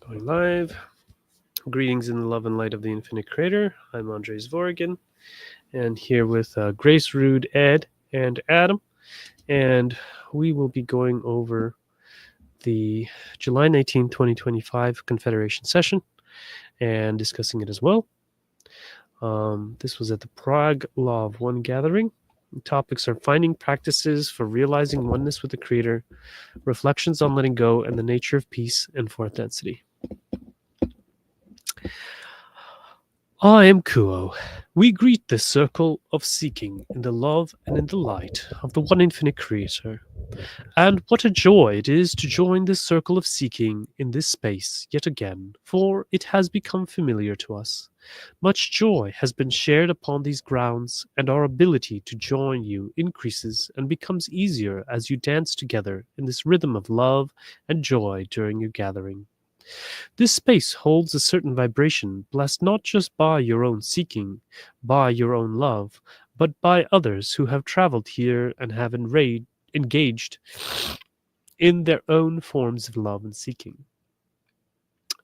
Going live. Greetings in the love and light of the infinite creator. I'm Andrii Zvorygin, and here with Grace, Rude, Ed, and Adam. And we will be going over the July 19, 2025 Confederation session and discussing it as well. This was at the Prague Law of One gathering. The topics are finding practices for realizing oneness with the creator, reflections on letting go, and the nature of peace and fourth density. I am Kuo. We greet this circle of seeking in the love and in the light of the one infinite creator. And what a joy it is to join this circle of seeking in this space yet again, for it has become familiar to us. Much joy has been shared upon these grounds, and our ability to join you increases and becomes easier as you dance together in this rhythm of love and joy during your gathering. This space holds a certain vibration, blessed not just by your own seeking, by your own love, but by others who have traveled here and have engaged in their own forms of love and seeking.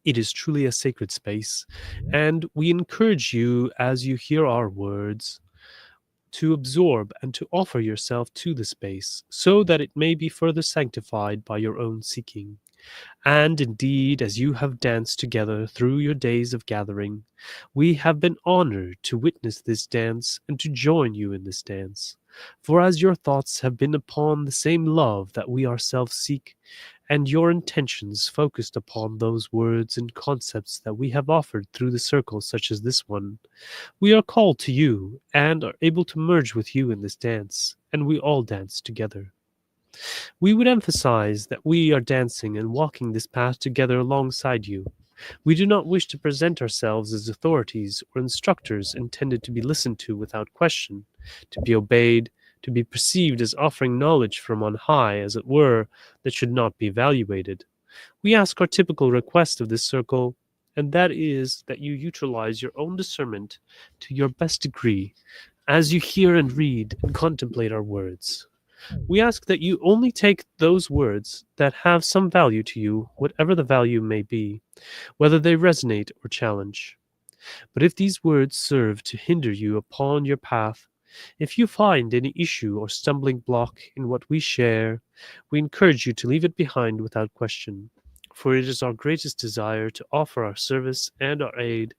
It is truly a sacred space, and we encourage you as you hear our words to absorb and to offer yourself to the space so that it may be further sanctified by your own seeking. And indeed, as you have danced together through your days of gathering, we have been honored to witness this dance and to join you in this dance. For as your thoughts have been upon the same love that we ourselves seek, and your intentions focused upon those words and concepts that we have offered through the circles such as this one, we are called to you and are able to merge with you in this dance, and we all dance together. We would emphasize that we are dancing and walking this path together alongside you. We do not wish to present ourselves as authorities or instructors intended to be listened to without question, to be obeyed, to be perceived as offering knowledge from on high, as it were, that should not be evaluated. We ask our typical request of this circle, and that is that you utilize your own discernment to your best degree as you hear and read and contemplate our words. We ask that you only take those words that have some value to you, whatever the value may be, whether they resonate or challenge. But if these words serve to hinder you upon your path, if you find any issue or stumbling block in what we share, we encourage you to leave it behind without question. For it is our greatest desire to offer our service and our aid,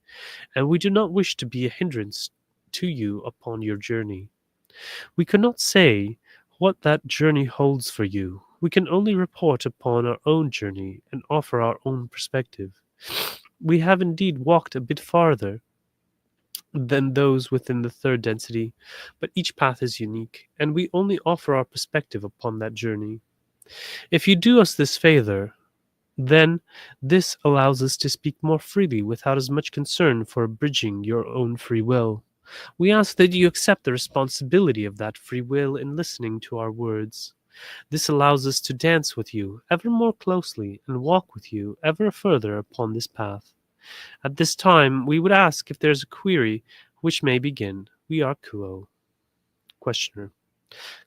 and we do not wish to be a hindrance to you upon your journey. We cannot say what that journey holds for you. We can only report upon our own journey and offer our own perspective. We have indeed walked a bit farther than those within the third density, but each path is unique, and we only offer our perspective upon that journey. If you do us this favor, then this allows us to speak more freely without as much concern for abridging your own free will. We ask that you accept the responsibility of that free will in listening to our words. This allows us to dance with you ever more closely and walk with you ever further upon this path. At this time, we would ask if there's a query which may begin. We are Kuo. Questioner.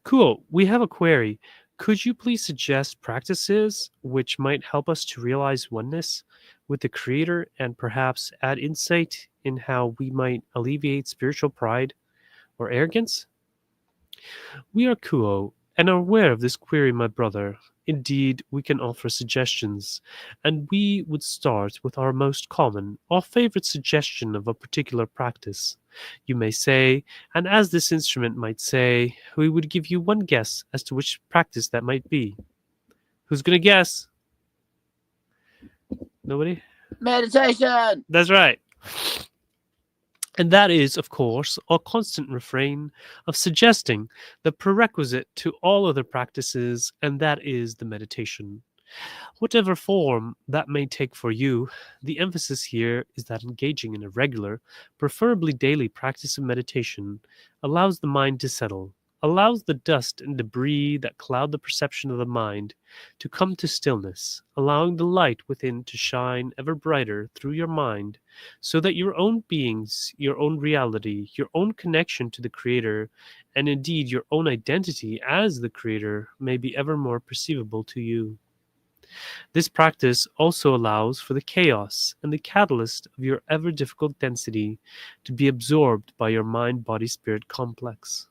Kuo, we have a query. Could you please suggest practices which might help us to realize oneness with the Creator and perhaps add insight in how we might alleviate spiritual pride or arrogance? We are Kuo and are aware of this query, my brother. Indeed, we can offer suggestions, and we would start with our most common, our favorite suggestion of a particular practice. You may say, and as this instrument might say, we would give you one guess as to which practice that might be. Who's going to guess? Nobody? Meditation! That's right. And that is, of course, our constant refrain of suggesting the prerequisite to all other practices, and that is the meditation. Whatever form that may take for you, the emphasis here is that engaging in a regular, preferably daily practice of meditation allows the mind to settle, allows the dust and debris that cloud the perception of the mind to come to stillness, allowing the light within to shine ever brighter through your mind, so that your own beings, your own reality, your own connection to the Creator, and indeed your own identity as the Creator may be ever more perceivable to you. This practice also allows for the chaos and the catalyst of your ever difficult density to be absorbed by your mind body spirit complex.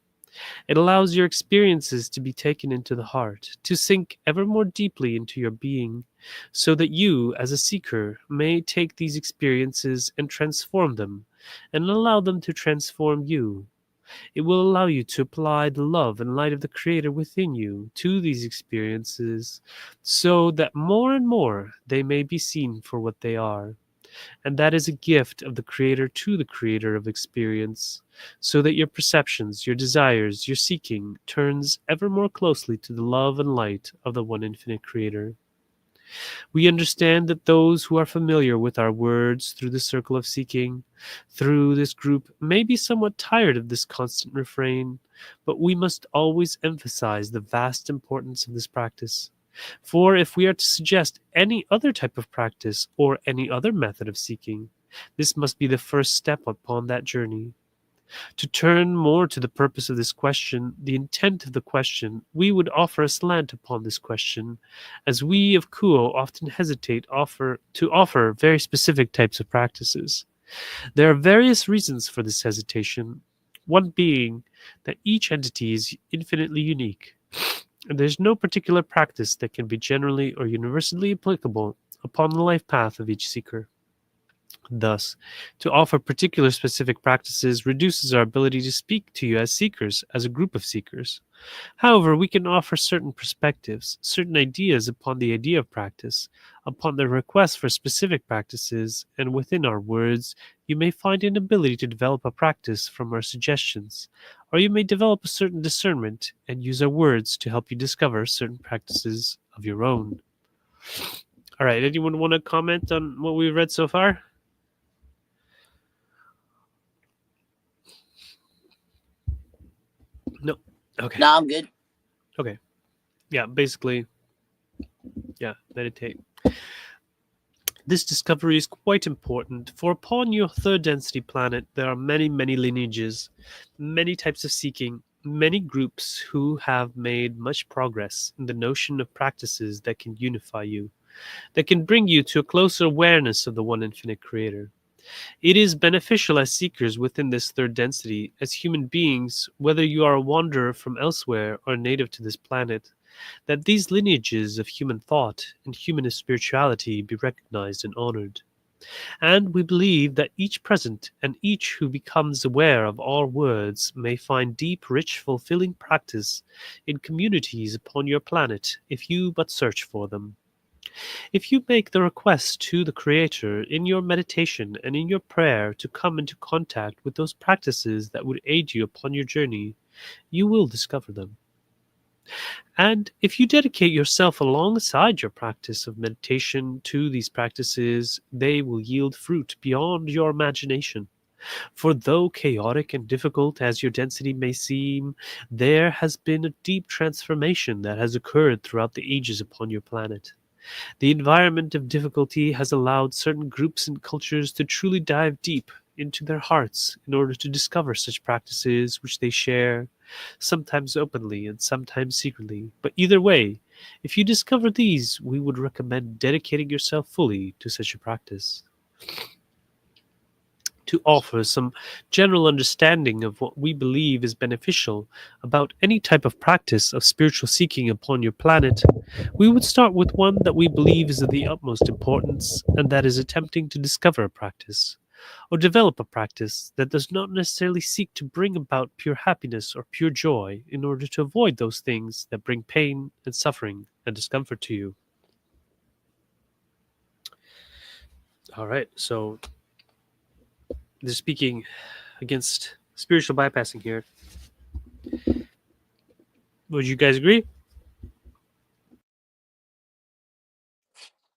It allows your experiences to be taken into the heart, to sink ever more deeply into your being, so that you, as a seeker, may take these experiences and transform them, and allow them to transform you. It will allow you to apply the love and light of the Creator within you to these experiences, so that more and more they may be seen for what they are. And that is a gift of the Creator to the Creator of experience, so that your perceptions, your desires, your seeking turns ever more closely to the love and light of the one infinite Creator. We understand that those who are familiar with our words through the circle of seeking, through this group, may be somewhat tired of this constant refrain, but we must always emphasize the vast importance of this practice. For if we are to suggest any other type of practice or any other method of seeking, this must be the first step upon that journey. To turn more to the purpose of this question, the intent of the question, we would offer a slant upon this question, as we of Kuo often hesitate to offer very specific types of practices. There are various reasons for this hesitation, one being that each entity is infinitely unique, and there's no particular practice that can be generally or universally applicable upon the life path of each seeker. Thus, to offer particular specific practices reduces our ability to speak to you as seekers, as a group of seekers. However, we can offer certain perspectives, certain ideas upon the idea of practice, upon the request for specific practices, and within our words, you may find an ability to develop a practice from our suggestions, or you may develop a certain discernment and use our words to help you discover certain practices of your own. All right, anyone want to comment on what we've read so far? No. Okay. No, I'm good. Okay. Yeah, basically, meditate. This discovery is quite important, for upon your third density planet there are many, many lineages, many types of seeking, many groups who have made much progress in the notion of practices that can unify you, that can bring you to a closer awareness of the one infinite Creator. It is beneficial as seekers within this third density, as human beings, whether you are a wanderer from elsewhere or native to this planet, that these lineages of human thought and humanist spirituality be recognized and honored. And we believe that each present and each who becomes aware of our words may find deep, rich, fulfilling practice in communities upon your planet if you but search for them. If you make the request to the Creator in your meditation and in your prayer to come into contact with those practices that would aid you upon your journey, you will discover them. And if you dedicate yourself alongside your practice of meditation to these practices, they will yield fruit beyond your imagination. For though chaotic and difficult as your density may seem, there has been a deep transformation that has occurred throughout the ages upon your planet. The environment of difficulty has allowed certain groups and cultures to truly dive deep into their hearts in order to discover such practices which they share, sometimes openly and sometimes secretly. But either way, if you discover these, we would recommend dedicating yourself fully to such a practice. To offer some general understanding of what we believe is beneficial about any type of practice of spiritual seeking upon your planet, we would start with one that we believe is of the utmost importance, and that is attempting to discover a practice, or develop a practice that does not necessarily seek to bring about pure happiness or pure joy in order to avoid those things that bring pain and suffering and discomfort to you. All right, so they're speaking against spiritual bypassing here. Would you guys agree?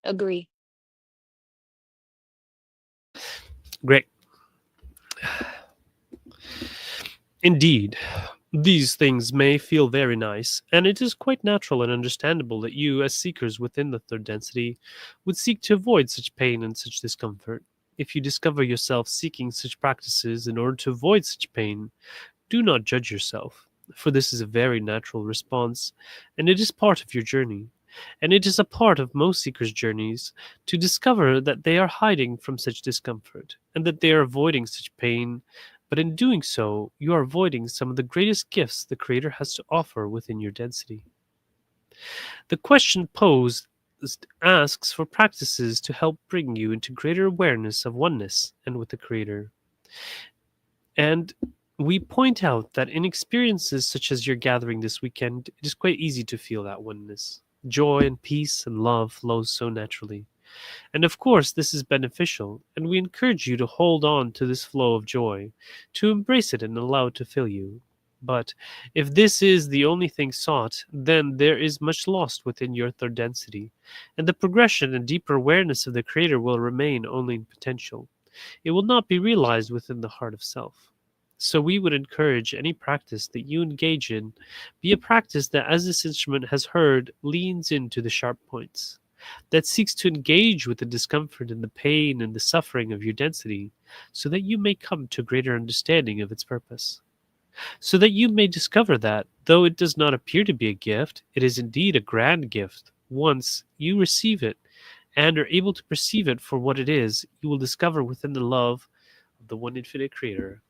Agree. Great. Indeed, these things may feel very nice, and it is quite natural and understandable that you, as seekers within the third density, would seek to avoid such pain and such discomfort. If you discover yourself seeking such practices in order to avoid such pain, do not judge yourself, for this is a very natural response, and it is part of your journey. And it is a part of most seekers' journeys to discover that they are hiding from such discomfort and that they are avoiding such pain. But in doing so, you are avoiding some of the greatest gifts the Creator has to offer within your density. The question posed asks for practices to help bring you into greater awareness of oneness and with the Creator. And we point out that in experiences such as you're gathering this weekend, it is quite easy to feel that oneness. Joy and peace and love flows so naturally. And of course, this is beneficial, and we encourage you to hold on to this flow of joy, to embrace it and allow it to fill you. But if this is the only thing sought, then there is much lost within your third density, and the progression and deeper awareness of the Creator will remain only in potential. It will not be realized within the heart of self. So we would encourage any practice that you engage in be a practice that, as this instrument has heard, leans into the sharp points, that seeks to engage with the discomfort and the pain and the suffering of your density, so that you may come to greater understanding of its purpose. So that you may discover that, though it does not appear to be a gift, it is indeed a grand gift. Once you receive it and are able to perceive it for what it is, you will discover within the love of the one infinite Creator.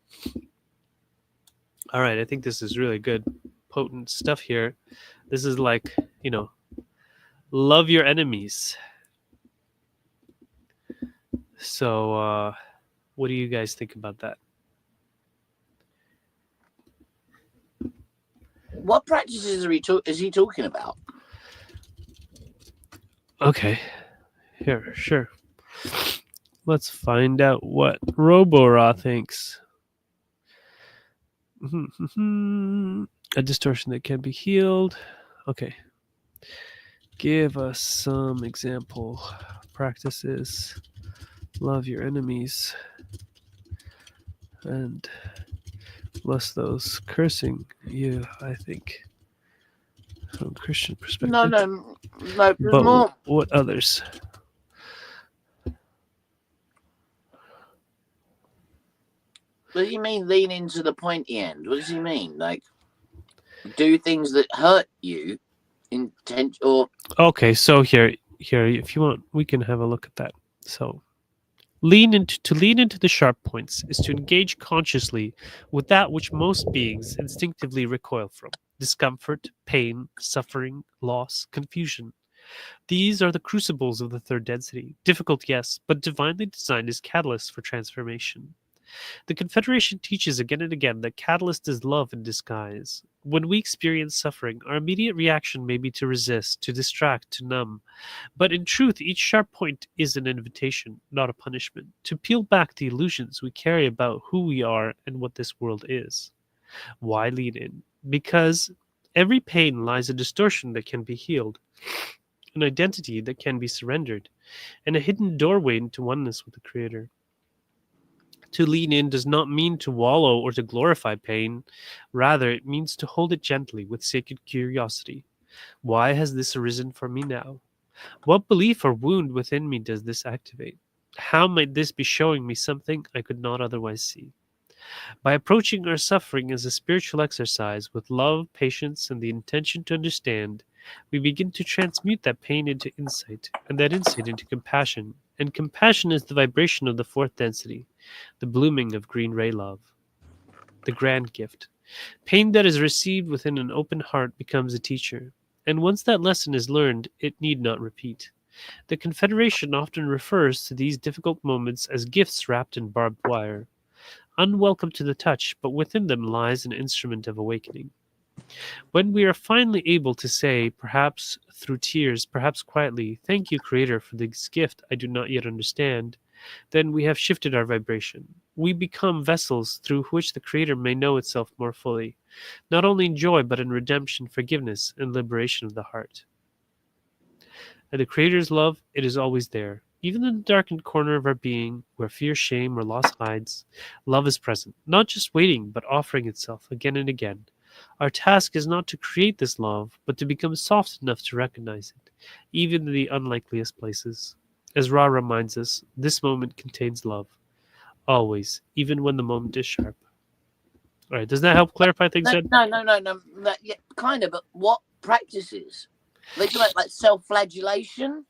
All right, I think this is really good, potent stuff here. This is like, love your enemies. So, what do you guys think about that? What practices is he talking about? Okay, here, sure. Let's find out what Robora thinks. A distortion that can be healed. Okay. Give us some example practices. Love your enemies. And bless those cursing you, I think. From Christian perspective. No. But More. what others? What does he mean lean into the pointy end? What does he mean? Like, do things that hurt you or Okay, so here, if you want, we can have a look at that. So, lean into the sharp points is to engage consciously with that which most beings instinctively recoil from: discomfort, pain, suffering, loss, confusion. These are the crucibles of the third density. Difficult, yes, but divinely designed as catalysts for transformation. The Confederation teaches again and again that catalyst is love in disguise. When we experience suffering, our immediate reaction may be to resist, to distract, to numb. But in truth, each sharp point is an invitation, not a punishment, to peel back the illusions we carry about who we are and what this world is. Why lean in? Because every pain lies a distortion that can be healed, an identity that can be surrendered, and a hidden doorway into oneness with the Creator. To lean in does not mean to wallow or to glorify pain. Rather, it means to hold it gently with sacred curiosity. Why has this arisen for me now? What belief or wound within me does this activate? How might this be showing me something I could not otherwise see? By approaching our suffering as a spiritual exercise with love, patience, and the intention to understand, we begin to transmute that pain into insight, and that insight into compassion. And compassion is the vibration of the fourth density, the blooming of green ray love, the grand gift. Pain that is received within an open heart becomes a teacher, and once that lesson is learned, it need not repeat. The Confederation often refers to these difficult moments as gifts wrapped in barbed wire, unwelcome to the touch, but within them lies an instrument of awakening. When we are finally able to say, perhaps through tears, perhaps quietly, "Thank you, Creator, for this gift I do not yet understand," then we have shifted our vibration. We become vessels through which the Creator may know itself more fully, not only in joy, but in redemption, forgiveness, and liberation of the heart. And the Creator's love, it is always there. Even in the darkened corner of our being, where fear, shame, or loss hides, love is present, not just waiting, but offering itself again and again. Our task is not to create this love, but to become soft enough to recognize it, even in the unlikeliest places. As Ra reminds us, this moment contains love, always, even when the moment is sharp. All right, does that help clarify things, Ed? No. Yeah, kind of. But what practices? They do it like self-flagellation.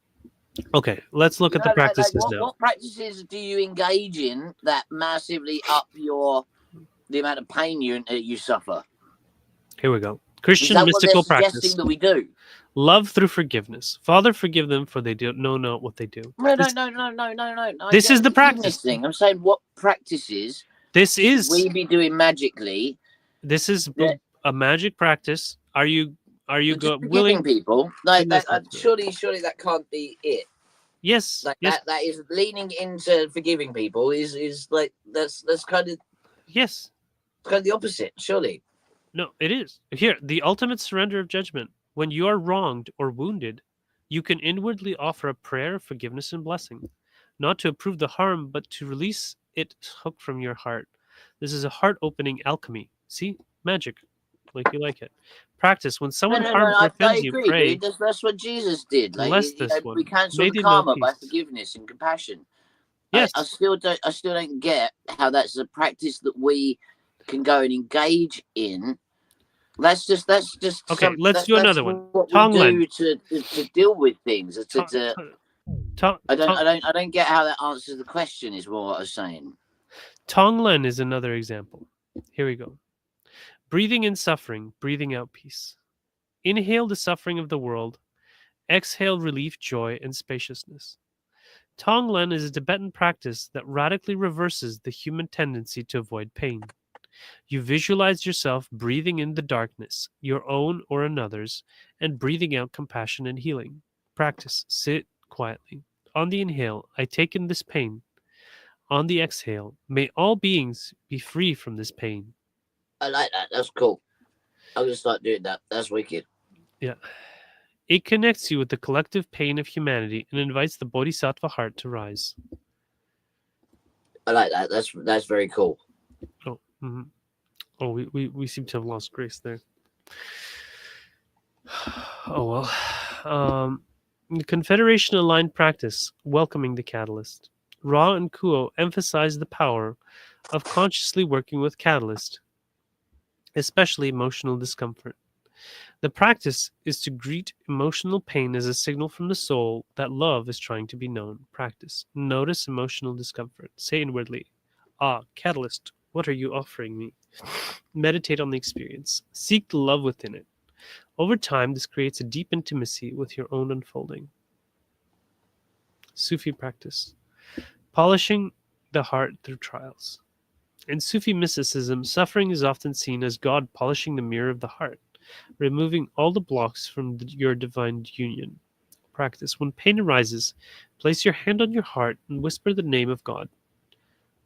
Okay, let's look You at the know, like practices now. what practices do you engage in that massively up the amount of pain you suffer? Here we go. Is Christian that what they're mystical suggesting practice. that we do? Love through forgiveness. Father, forgive them, for they don't know not what they do. No. This, I this get is the the forgiveness practice. thing. I'm saying, what practices This should is we be doing magically? this is That a magic practice. Are you just willing forgiving people? to Like that. listen to it? Surely that can't be it. Yes, Like yes, that is leaning into forgiving people is like that's yes. kind of the opposite. Surely. No, it is. Here, the ultimate surrender of judgment. When you are wronged or wounded, you can inwardly offer a prayer of forgiveness and blessing, not to approve the harm, but to release it hook from your heart. This is a heart opening alchemy. See? Magic. Like you like it. Practice. When someone No. harms or I offends you, agree, pray, dude. That's what Jesus did. Like bless you know, this we one. cancel May the they know karma by peace. forgiveness and compassion. I Yes. still don't get how that's a practice that we can go and engage in. That's just Okay, let's do that's another one. what we Tonglen. do to deal with things. Tong, tong, tong, I don't get how that answers the question. Is what I was saying. Tonglen is another example. Here we go. Breathing in suffering, breathing out peace. Inhale the suffering of the world. Exhale relief, joy, and spaciousness. Tonglen is a Tibetan practice that radically reverses the human tendency to avoid pain. You visualize yourself breathing in the darkness, your own or another's, and breathing out compassion and healing. Practice. Sit quietly. On the inhale, I take in this pain. On the exhale, may all beings be free from this pain. I like that. That's cool. I'm gonna start doing that. That's wicked. Yeah. It connects you with the collective pain of humanity and invites the bodhisattva heart to rise. I like that. That's very cool. Oh, mhm. Oh, we seem to have lost Grace there. Oh well. The Confederation aligned practice, welcoming the catalyst. Ra and Kuo emphasize the power of consciously working with catalyst, especially emotional discomfort. The practice is to greet emotional pain as a signal from the soul that love is trying to be known. Practice. Notice emotional discomfort. Say inwardly, Ah, catalyst, what are you offering me? Meditate on the experience. Seek the love within it. Over time, this creates a deep intimacy with your own unfolding. Sufi practice. Polishing the heart through trials. In Sufi mysticism, suffering is often seen as God polishing the mirror of the heart, removing all the blocks from your divine union. Practice. When pain arises, place your hand on your heart and whisper the name of God,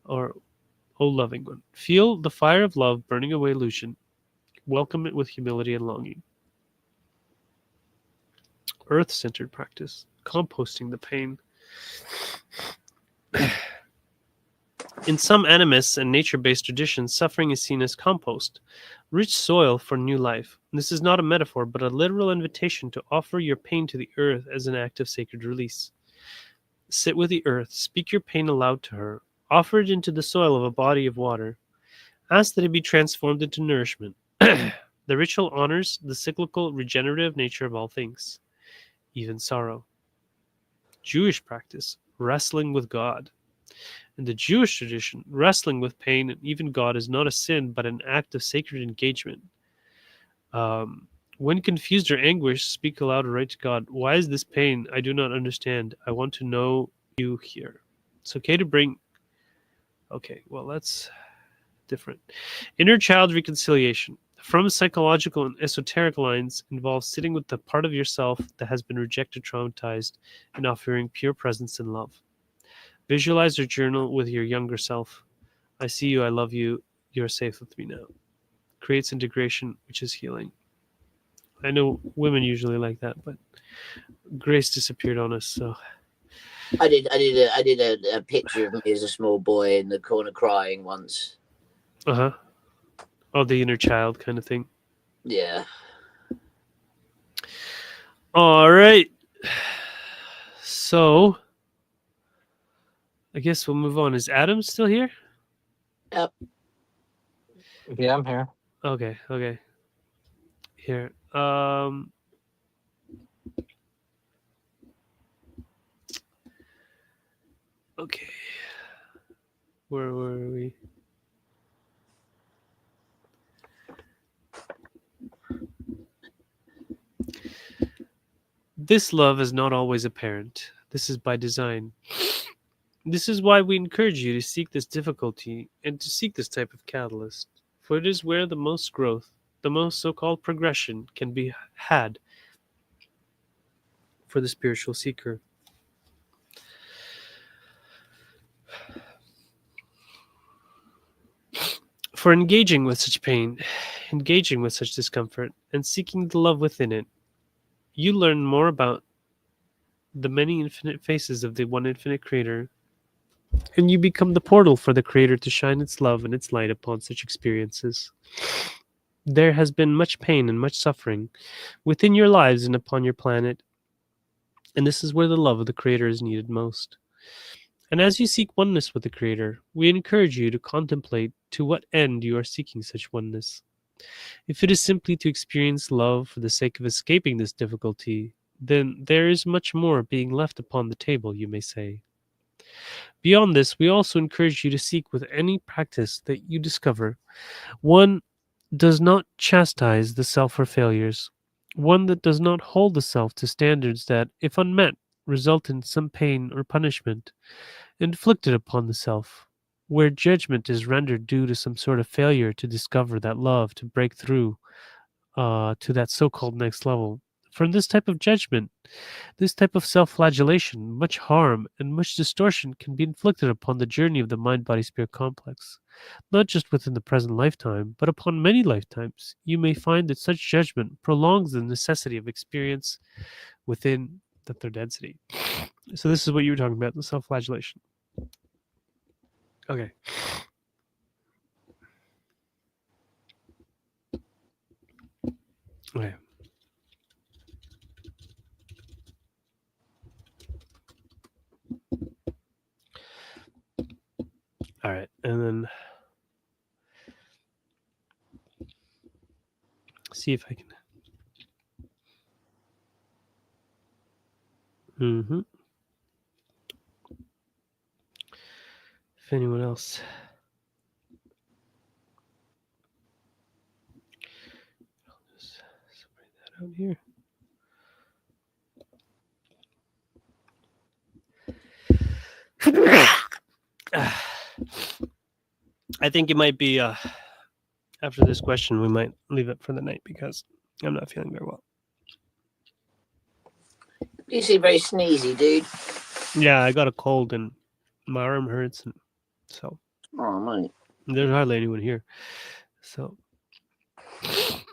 or O loving one. Feel the fire of love burning away illusion. Welcome it with humility and longing. Earth centered practice. Composting the pain. In some animists and nature based traditions, suffering is seen as compost, rich soil for new life. This is not a metaphor, but a literal invitation to offer your pain to the earth as an act of sacred release. Sit with the earth, speak your pain aloud to her, offer it into the soil of a body of water, ask that it be transformed into nourishment. The ritual honors the cyclical, regenerative nature of all things, even sorrow. Jewish practice, wrestling with God. In the Jewish tradition, wrestling with pain and even God is not a sin, but an act of sacred engagement. When confused or anguished, speak aloud or write to God, Why is this pain? I do not understand. I want to know you here. It's okay to bring. Okay, well, that's different. Inner child reconciliation. From psychological and esoteric lines, involves sitting with the part of yourself that has been rejected, traumatized, and offering pure presence and love. Visualize or journal with your younger self. I see you, I love you, you're safe with me now. Creates integration, which is healing. I know women usually like that, but Grace disappeared on us, so. I did a picture of me as a small boy in the corner crying once. Uh-huh. Oh, the inner child kind of thing. Yeah. All right. So, I guess we'll move on. Is Adam still here? Yep. Yeah, I'm here. Okay. Here. Okay. Where were we? This love is not always apparent. This is by design. This is why we encourage you to seek this difficulty and to seek this type of catalyst, for it is where the most growth, the most so called progression, can be had for the spiritual seeker. For engaging with such pain, engaging with such discomfort, and seeking the love within it, you learn more about the many infinite faces of the one infinite creator, and you become the portal for the creator to shine its love and its light upon such experiences. There has been much pain and much suffering within your lives and upon your planet, and this is where the love of the creator is needed most. And as you seek oneness with the creator, we encourage you to contemplate to what end you are seeking such oneness. If it is simply to experience love for the sake of escaping this difficulty, then there is much more being left upon the table, you may say. Beyond this, we also encourage you to seek with any practice that you discover one does not chastise the self for failures, one that does not hold the self to standards that, if unmet, result in some pain or punishment inflicted upon the self, where judgment is rendered due to some sort of failure to discover that love, to break through to that so called next level. From this type of judgment, this type of self flagellation, much harm and much distortion can be inflicted upon the journey of the mind body spirit complex, not just within the present lifetime, but upon many lifetimes. You may find that such judgment prolongs the necessity of experience within the third density. So, this is what you were talking about, the self flagellation. Okay. Okay. All right. And then see if I can. If anyone else. I'll just separate that out here. I think it might be after this question, we might leave it for the night because I'm not feeling very well. You seem very sneezy, dude. Yeah, I got a cold and my arm hurts, and so Oh, mate. there's hardly anyone here. So, It's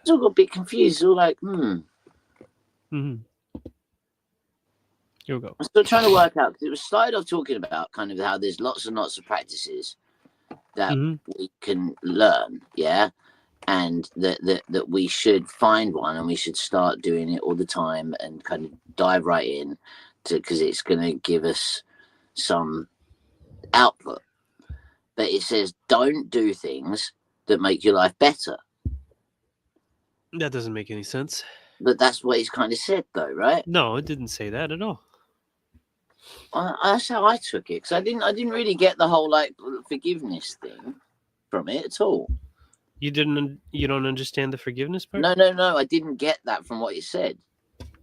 all got a bit confused. It's all like, Here we go. I'm still trying to work out, because it was started off talking about kind of how there's lots and lots of practices that we can learn, yeah, and that we should find one and we should start doing it all the time and kind of dive right in to, because it's going to give us some output. But it says don't do things that make your life better. That doesn't make any sense. But that's what it's kind of said, though, right? No, it didn't say that at all. That's how I took it, because I didn't really get the whole like forgiveness thing from it at all. You don't understand the forgiveness part? No, I didn't get that from what it said.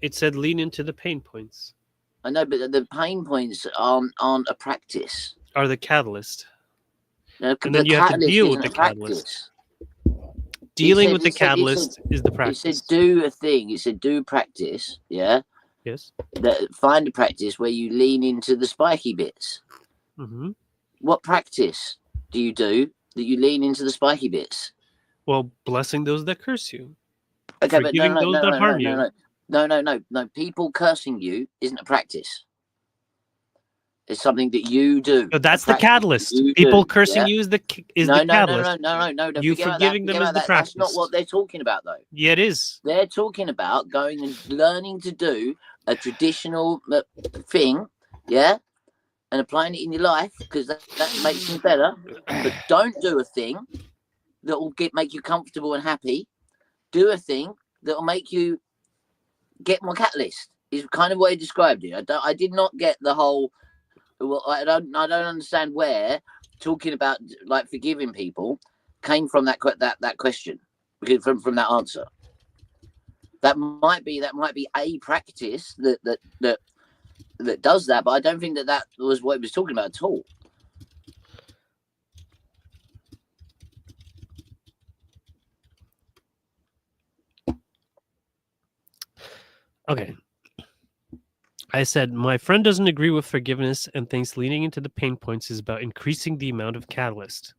It said lean into the pain points. I know, but the pain points aren't a practice. Are the catalyst. No, and then you have to deal with the catalyst. Dealing with the catalyst is the practice. It said do a thing. It said do practice. Yeah. Yes. Find a practice where you lean into the spiky bits. What practice do you do that you lean into the spiky bits? Well, blessing those that curse you. Okay, forgiving those that harm you. No. People cursing you isn't a practice. It's something that you do. So that's the catalyst. People cursing you is the catalyst. No. You forgiving them is the practice. That's not what they're talking about, though. Yeah, it is. They're talking about going and learning to do a traditional thing, yeah, and applying it in your life, because that makes you better. But don't do a thing that will make you comfortable and happy. Do a thing that will make you get more catalyst. is kind of what he described it. I did not get the whole. Well, I don't understand where talking about like forgiving people came from that question, because from that answer. That might be a practice that does that, but I don't think that was what he was talking about at all. Okay. I said, my friend doesn't agree with forgiveness and thinks leaning into the pain points is about increasing the amount of catalyst.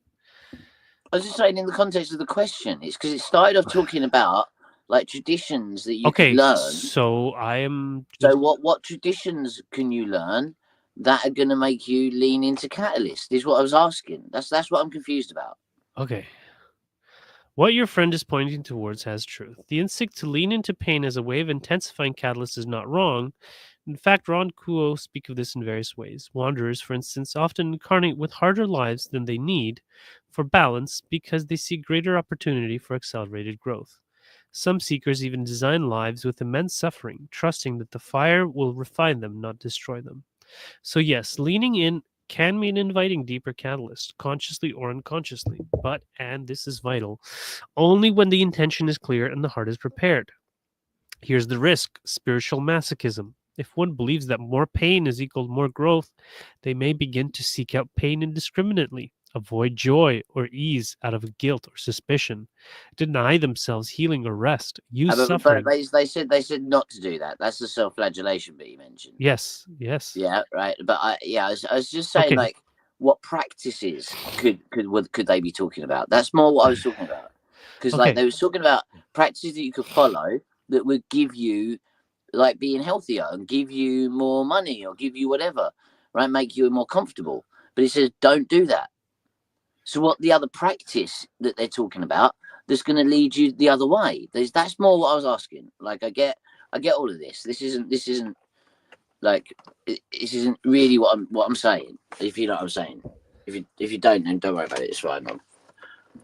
I was just saying in the context of the question, it's because it started off talking about like traditions that you could learn. So I am. So what traditions can you learn that are going to make you lean into catalyst? Is what I was asking. That's what I'm confused about. Okay. What your friend is pointing towards has truth. The instinct to lean into pain as a way of intensifying catalyst is not wrong. In fact, Ron Kuo speak of this in various ways. Wanderers, for instance, often incarnate with harder lives than they need for balance because they see greater opportunity for accelerated growth. Some seekers even design lives with immense suffering, trusting that the fire will refine them, not destroy them. So yes, leaning in can mean inviting deeper catalyst, consciously or unconsciously, but, and this is vital, only when the intention is clear and the heart is prepared. Here's the risk: spiritual masochism. If one believes that more pain is equal to more growth, they may begin to seek out pain indiscriminately, avoid joy or ease out of guilt or suspicion, deny themselves healing or rest, use suffering. But they said not to do that. That's the self-flagellation bit you mentioned. Yes. Yeah, right. But I was just saying, like, what practices could they be talking about? That's more what I was talking about. Because like they was talking about practices that you could follow that would give you like being healthier and give you more money or give you whatever, right? Make you more comfortable. But he says don't do that. So what the other practice that they're talking about that's going to lead you the other way? That's more what I was asking. Like I get all of this. This isn't like this isn't really what I'm saying. If you know what I'm saying. If you don't, then don't worry about it. It's fine.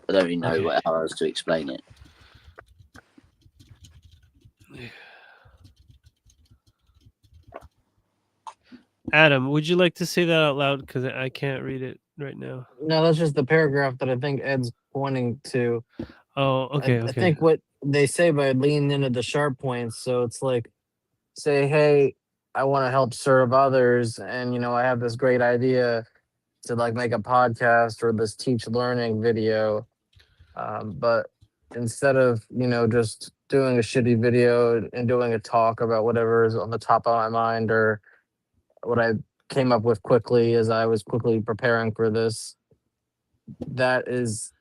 I don't really know how else to explain it. Adam, would you like to say that out loud? Because I can't read it right now. No, that's just the paragraph that I think Ed's pointing to. Oh, okay. I think what they say by leaning into the sharp points. So it's like, say, hey, I want to help serve others, and I have this great idea to like make a podcast or this teach learning video, but instead of just doing a shitty video and doing a talk about whatever is on the top of my mind or what I came up with quickly as I was quickly preparing for this, that is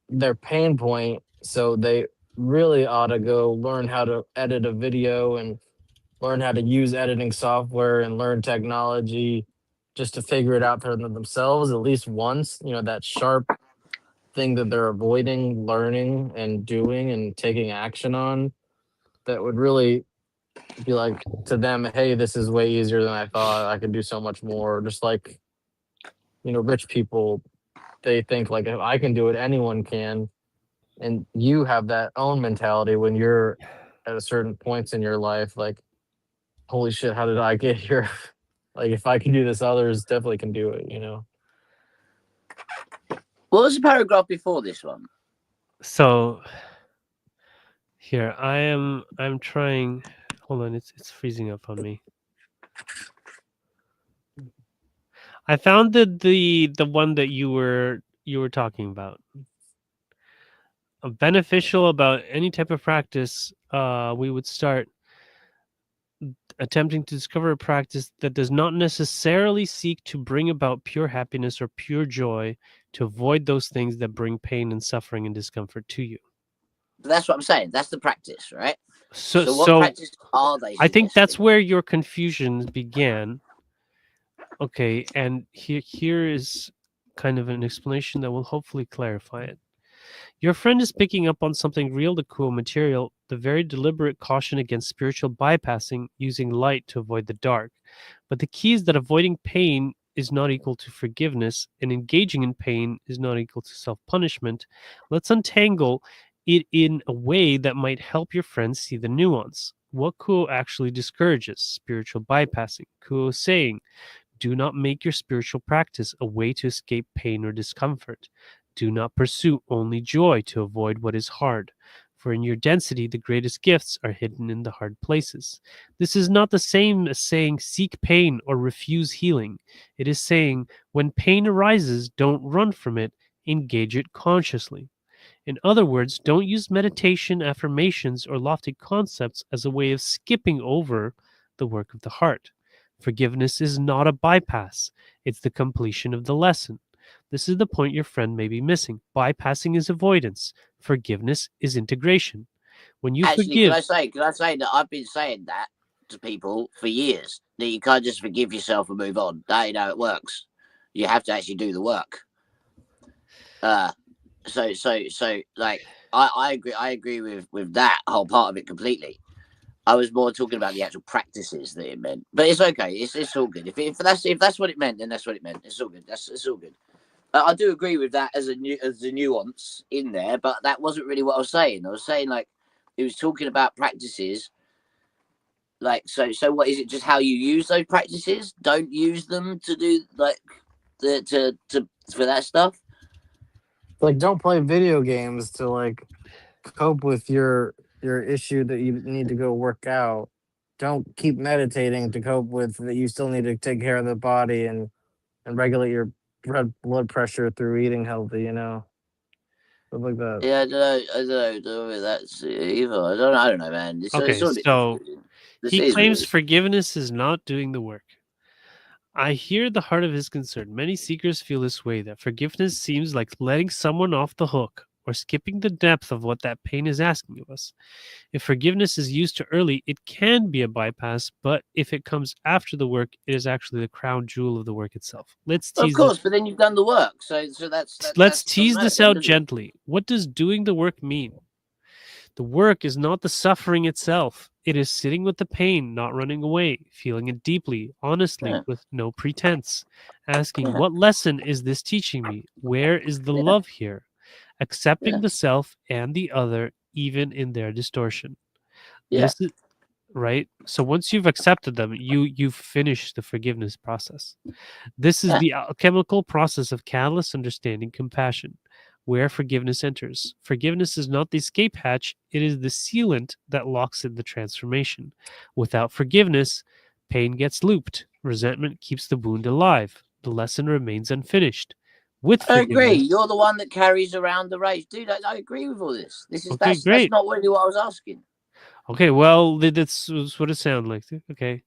their pain point. So they really ought to go learn how to edit a video and learn how to use editing software and learn technology just to figure it out for themselves at least once. That sharp thing that they're avoiding learning and doing and taking action on, that would really be like to them, hey, this is way easier than I thought. I could do so much more. Just like, rich people, they think like, if I can do it, anyone can. And you have that own mentality when you're at a certain points in your life, like, holy shit, how did I get here? Like, if I can do this, others definitely can do it, What was the paragraph before this one? So here I'm trying. Hold on, it's freezing up on me. I found the one that you were talking about. Beneficial about any type of practice. We would start attempting to discover a practice that does not necessarily seek to bring about pure happiness or pure joy, to avoid those things that bring pain and suffering and discomfort to you. That's what I'm saying. That's the practice, right? So what practice are they? I think that's where your confusion began. Okay, and here is kind of an explanation that will hopefully clarify it. Your friend is picking up on something real to cool material, the very deliberate caution against spiritual bypassing, using light to avoid the dark. But the key is that avoiding pain is not equal to forgiveness, and engaging in pain is not equal to self-punishment. Let's untangle it in a way that might help your friend see the nuance. what Kuo actually discourages: spiritual bypassing. Kuo is saying, do not make your spiritual practice a way to escape pain or discomfort. Do not pursue only joy to avoid what is hard. For in your density, the greatest gifts are hidden in the hard places. This is not the same as saying seek pain or refuse healing. It is saying when pain arises, don't run from it, engage it consciously. In other words, don't use meditation, affirmations, or lofty concepts as a way of skipping over the work of the heart. Forgiveness is not a bypass, it's the completion of the lesson. This is the point your friend may be missing. Bypassing is avoidance, forgiveness is integration. When you Actually, forgive, can I say that I've been saying that to people for years, that you can't just forgive yourself and move on. That ain't how it works. You have to actually do the work. So like I agree with that whole part of it completely. I was more talking about the actual practices that it meant, but it's okay. It's all good. If that's what it meant, then that's what it meant. It's all good. It's all good. I do agree with that as a nuance in there, but that wasn't really what I was saying. I was saying like it was talking about practices. Like so what is it? Just how you use those practices? Don't use them to do like to for that stuff. Like, don't play video games to like cope with your issue that you need to go work out. Don't keep meditating to cope with that you still need to take care of the body and regulate your blood pressure through eating healthy, stuff like that. Yeah, I don't know. That's either. I don't know, man. It's okay, all a bit so confusing. This he is claims weird. forgiveness is not doing the work. I hear the heart of his concern. Many seekers feel this way, that forgiveness seems like letting someone off the hook or skipping the depth of what that pain is asking of us. If forgiveness is used too early, it can be a bypass, but if it comes after the work, it is actually the crown jewel of the work itself. Of course, but then you've done the work, so Let's that's doesn't tease matter this then, out does it? gently. What does doing the work mean? The work is not the suffering itself. It is sitting with the pain, not running away, feeling it deeply, honestly, Yeah, with no pretense, asking, yeah, what lesson is this teaching me? Where is the yeah, love here? Accepting yeah, the self and the other, even in their distortion. yeah. This is right. So once you've accepted them, you finish the forgiveness process. This is Yeah. the alchemical process of catalyst understanding compassion, where forgiveness enters. Forgiveness is not the escape hatch, it is the sealant that locks in the transformation. Without forgiveness, pain gets looped, resentment keeps the wound alive, the lesson remains unfinished. With I agree. forgiveness, You're the one that carries around the rage, dude. I agree with all this. okay, That's great. not really what I was asking. Okay, well, that's what it sounded like. Okay.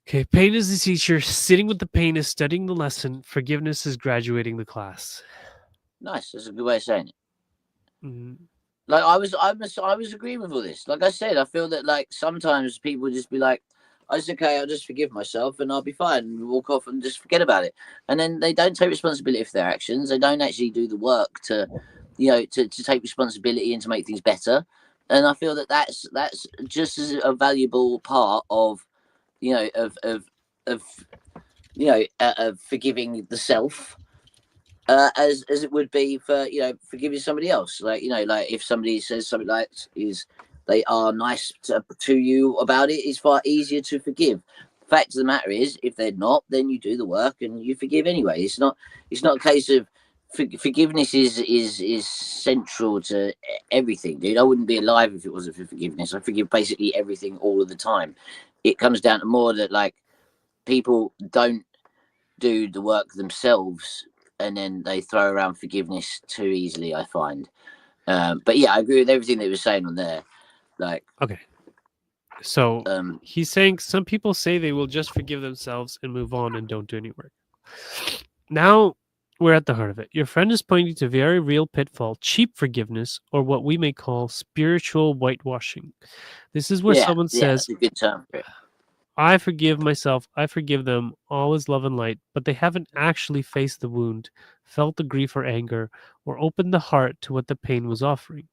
Okay, pain is the teacher, sitting with the pain is studying the lesson, forgiveness is graduating the class. Nice. That's a good way of saying it. Mhm. Like I was agreeing with all this. Like I said, I feel that like sometimes people just be like, "Oh, it's okay. I'll just forgive myself and I'll be fine," and walk off and just forget about it. And then they don't take responsibility for their actions. They don't actually do the work to, to take responsibility and to make things better. And I feel that that's just as a valuable part of, you know, of of forgiving the self as it would be for forgiving somebody else. Like like if somebody says something like is they are nice to you about it, it's far easier to forgive. Fact of the matter is, if they're not, then you do the work and you forgive anyway. It's not a case of forgiveness is central to everything, dude. I wouldn't be alive if it wasn't for forgiveness. I forgive basically everything all of the time. It comes down to more that like people don't do the work themselves and then they throw around forgiveness too easily, I find. But yeah, I agree with everything they were saying on there. Like, Okay. So um, he's saying some people say they will just forgive themselves and move on and don't do any work. Now we're at the heart of it. Your friend is pointing to very real pitfall, cheap forgiveness, or what we may call spiritual whitewashing. This is where someone yeah, says, that's a good term for it. I forgive myself, I forgive them, all is love and light, but they haven't actually faced the wound, felt the grief or anger, or opened the heart to what the pain was offering.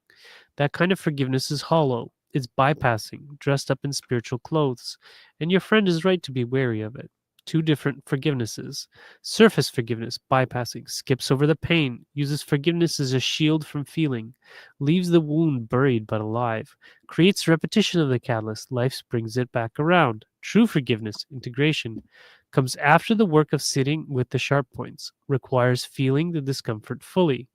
That kind of forgiveness is hollow. It's bypassing, dressed up in spiritual clothes, and your friend is right to be wary of it. two different forgivenesses. Surface forgiveness, bypassing, skips over the pain, uses forgiveness as a shield from feeling, leaves the wound buried but alive, creates repetition of the catalyst, life brings it back around. True forgiveness, integration, comes after the work of sitting with the sharp points, requires feeling the discomfort fully,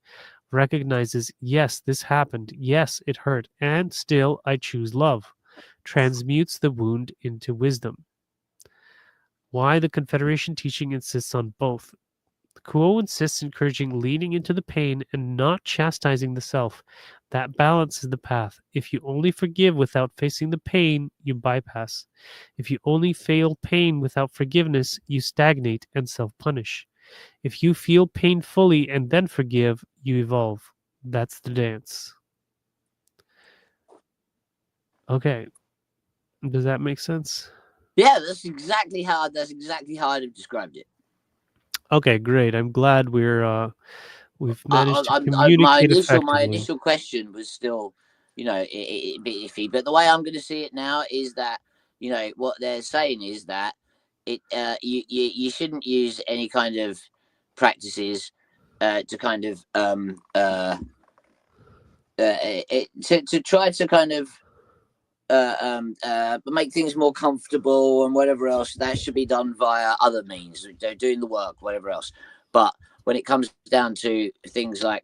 recognizes, yes, this happened, yes, it hurt, and still I choose love, transmutes the wound into wisdom. Why the Confederation teaching insists on both. Kuo insists encouraging leaning into the pain and not chastising the self. That balance is the path. If you only forgive without facing the pain, you bypass. If you only feel pain without forgiveness, you stagnate and self-punish. If you feel pain fully and then forgive, you evolve. That's the dance. Okay. Does that make sense? Yeah, that's exactly how I'd have described it. Okay, great. I'm glad we've managed to My communicate effectively. initial question was still, a bit iffy. But the way I'm going to see it now is that, what they're saying is that you shouldn't use any kind of practices to kind of to try to kind of make things more comfortable and whatever else. That should be done via other means, doing the work, whatever else. But when it comes down to things like